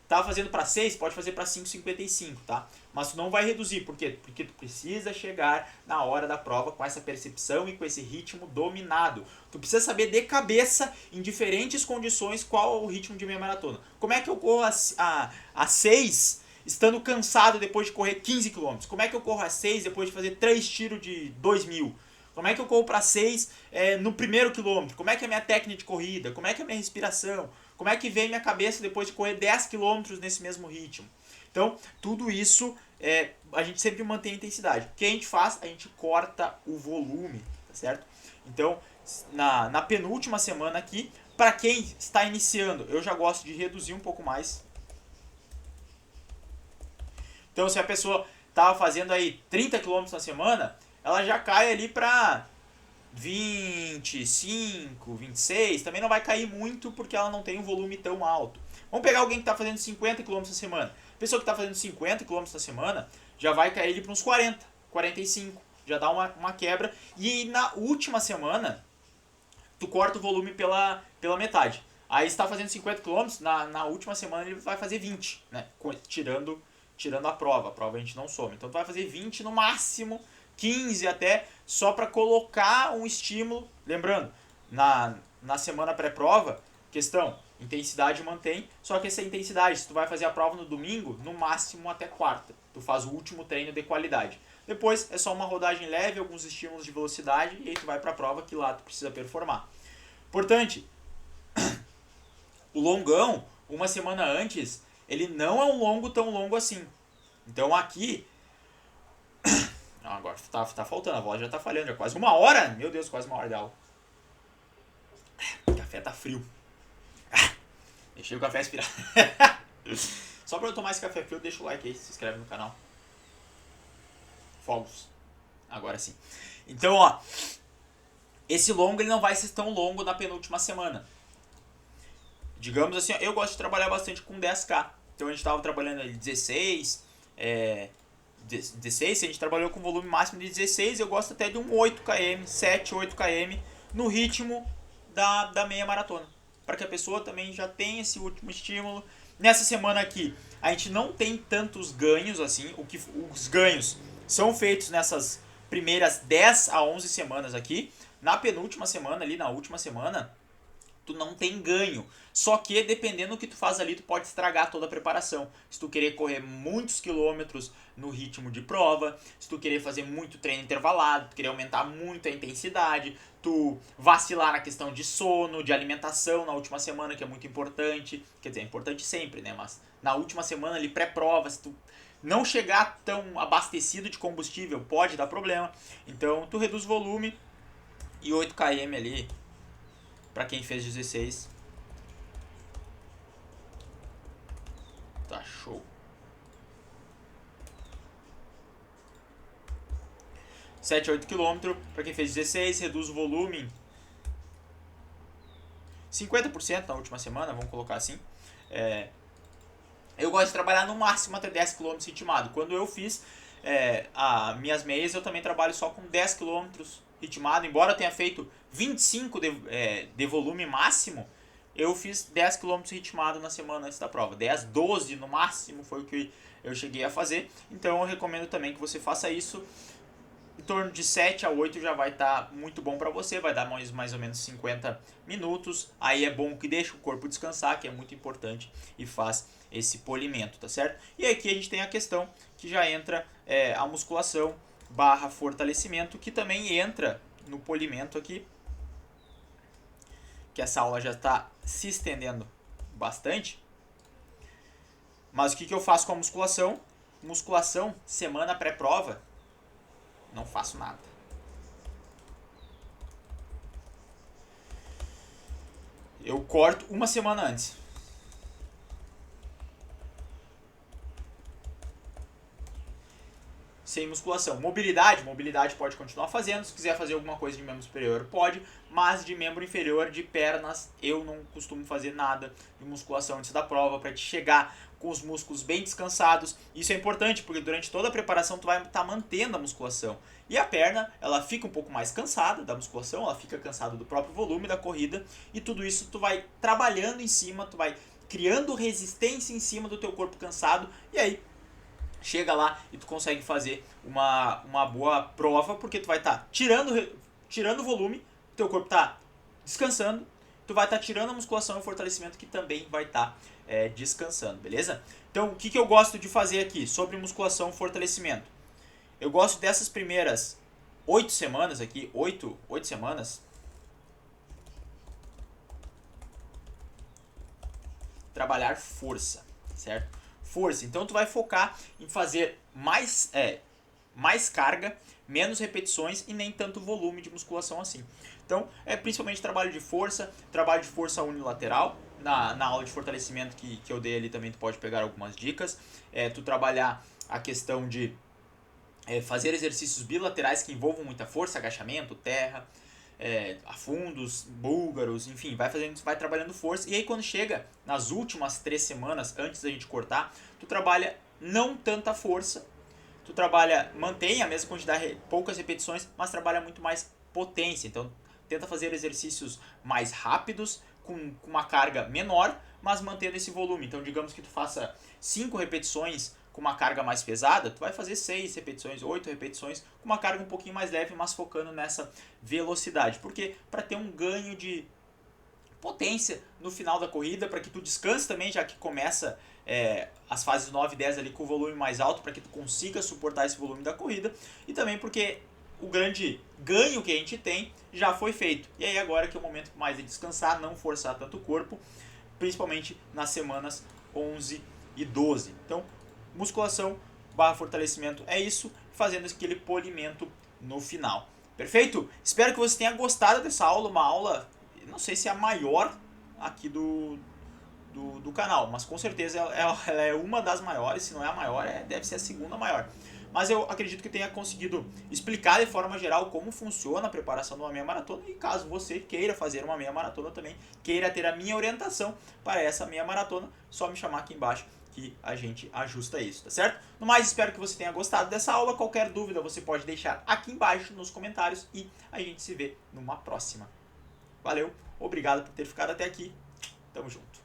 Tá fazendo para 6, pode fazer para 5,55, tá? Mas tu não vai reduzir, por quê? Porque tu precisa chegar na hora da prova com essa percepção e com esse ritmo dominado. Tu precisa saber de cabeça, em diferentes condições, qual é o ritmo de meia maratona. Como é que eu corro a 6 estando cansado depois de correr 15 km? Como é que eu corro a 6 depois de fazer 3 tiros de 2.000? Como é que eu corro para 6 no primeiro quilômetro? Como é que é a minha técnica de corrida? Como é que é a minha respiração? Como é que vem minha cabeça depois de correr 10 km nesse mesmo ritmo? Então, tudo isso a gente sempre mantém a intensidade. O que a gente faz? A gente corta o volume, tá certo? Então, na penúltima semana aqui, para quem está iniciando, eu já gosto de reduzir um pouco mais. Então, se a pessoa estava fazendo aí 30 km na semana, ela já cai ali para 25, 26, também não vai cair muito porque ela não tem um volume tão alto. Vamos pegar alguém que está fazendo 50 km na semana. A pessoa que está fazendo 50 km na semana já vai cair ali para uns 40, 45, já dá uma quebra. E na última semana, tu corta o volume pela metade. Aí está fazendo 50 km, na última semana ele vai fazer 20, né? Tirando a prova a gente não some. Então tu vai fazer 20 no máximo, 15 até, só para colocar um estímulo. Lembrando, na semana pré-prova, questão, intensidade mantém, só que essa intensidade, se tu vai fazer a prova no domingo, no máximo até quarta. Tu faz o último treino de qualidade. Depois é só uma rodagem leve, alguns estímulos de velocidade, e aí tu vai para a prova que lá tu precisa performar. Importante, o longão, uma semana antes, ele não é um longo tão longo assim. Então aqui... Agora tá faltando, a voz já tá falhando, já quase 1 hora. Meu Deus, quase 1 hora de aula. O café tá frio. Deixei o café expirar. Só pra eu tomar esse café frio, deixa o like aí, se inscreve no canal. Fogos. Agora sim. Então, ó, esse longo ele não vai ser tão longo na penúltima semana. Digamos assim, ó, eu gosto de trabalhar bastante com 10K. Então a gente tava trabalhando ali 16, 16, a gente trabalhou com volume máximo de 16, eu gosto até de um 8 km, 7, 8 km no ritmo da meia maratona, para que a pessoa também já tenha esse último estímulo. Nessa semana aqui, a gente não tem tantos ganhos assim, os ganhos são feitos nessas primeiras 10 a 11 semanas aqui. Na penúltima semana ali, na última semana, tu não tem ganho. Só que dependendo do que tu faz ali, tu pode estragar toda a preparação. Se tu querer correr muitos quilômetros no ritmo de prova, se tu querer fazer muito treino intervalado, tu querer aumentar muito a intensidade, tu vacilar na questão de sono, de alimentação na última semana, que é muito importante. Quer dizer, é importante sempre, né? Mas na última semana ali, pré-prova, se tu não chegar tão abastecido de combustível, pode dar problema. Então, tu reduz o volume e 8 km ali, pra quem fez 16. Tá show. 7 a 8 km, para quem fez 16, reduz o volume 50% na última semana, vamos colocar assim. Eu gosto de trabalhar no máximo até 10 km ritmado. Quando eu fiz as minhas meias, eu também trabalho só com 10 km ritmado. Embora eu tenha feito 25 de volume máximo, eu fiz 10 km ritmado na semana antes da prova. 10, 12 no máximo foi o que eu cheguei a fazer. Então eu recomendo também que você faça isso. Em torno de 7 a 8 já vai estar muito bom para você, vai dar mais ou menos 50 minutos. Aí é bom que deixa o corpo descansar, que é muito importante, e faz esse polimento, tá certo? E aqui a gente tem a questão que já entra a musculação barra fortalecimento, que também entra no polimento aqui, que essa aula já está se estendendo bastante. Mas o que eu faço com a musculação? Musculação, semana pré-prova, não faço nada. Eu corto uma semana antes. Sem musculação. Mobilidade pode continuar fazendo. Se quiser fazer alguma coisa de membro superior, pode. Mas de membro inferior, de pernas, eu não costumo fazer nada de musculação antes da prova, para te chegar com os músculos bem descansados. Isso é importante, porque durante toda a preparação tu vai estar mantendo a musculação. E a perna, ela fica um pouco mais cansada da musculação, ela fica cansada do próprio volume da corrida. E tudo isso tu vai trabalhando em cima, tu vai criando resistência em cima do teu corpo cansado. E aí chega lá e tu consegue fazer uma boa prova, porque tu vai estar tirando o volume, teu corpo está descansando, tu vai estar tirando a musculação e o fortalecimento, que também vai estar descansando, beleza? Então, o que eu gosto de fazer aqui sobre musculação e fortalecimento? Eu gosto dessas primeiras 8 semanas aqui, 8 semanas, trabalhar força, certo? Força, então tu vai focar em fazer mais carga, menos repetições e nem tanto volume de musculação assim. Então é principalmente trabalho de força unilateral. Na aula de fortalecimento que eu dei ali também tu pode pegar algumas dicas. Tu trabalhar a questão de fazer exercícios bilaterais que envolvam muita força, agachamento, terra, afundos, búlgaros, enfim, vai trabalhando força. E aí quando chega nas últimas 3 semanas, antes da gente cortar, tu trabalha não tanta força, tu mantém a mesma quantidade, poucas repetições, mas trabalha muito mais potência. Então tenta fazer exercícios mais rápidos, com uma carga menor, mas mantendo esse volume. Então digamos que tu faça 5 repetições com uma carga mais pesada, tu vai fazer 6 repetições, 8 repetições com uma carga um pouquinho mais leve, mas focando nessa velocidade. Porque para ter um ganho de potência no final da corrida, para que tu descanse também, já que começa as fases 9 e 10 ali com o volume mais alto, para que tu consiga suportar esse volume da corrida, e também porque o grande ganho que a gente tem já foi feito. E aí agora que é o momento mais de descansar, não forçar tanto o corpo, principalmente nas semanas 11 e 12. Então, musculação barra fortalecimento é isso, fazendo aquele polimento no final. Perfeito? Espero que você tenha gostado dessa aula, uma aula, não sei se é a maior aqui do canal, mas com certeza ela é uma das maiores, se não é a maior, deve ser a segunda maior. Mas eu acredito que tenha conseguido explicar de forma geral como funciona a preparação de uma meia maratona, e caso você queira fazer uma meia maratona também, queira ter a minha orientação para essa meia maratona, só me chamar aqui embaixo que a gente ajusta isso, tá certo? No mais, espero que você tenha gostado dessa aula. Qualquer dúvida você pode deixar aqui embaixo nos comentários e a gente se vê numa próxima. Valeu, obrigado por ter ficado até aqui, tamo junto.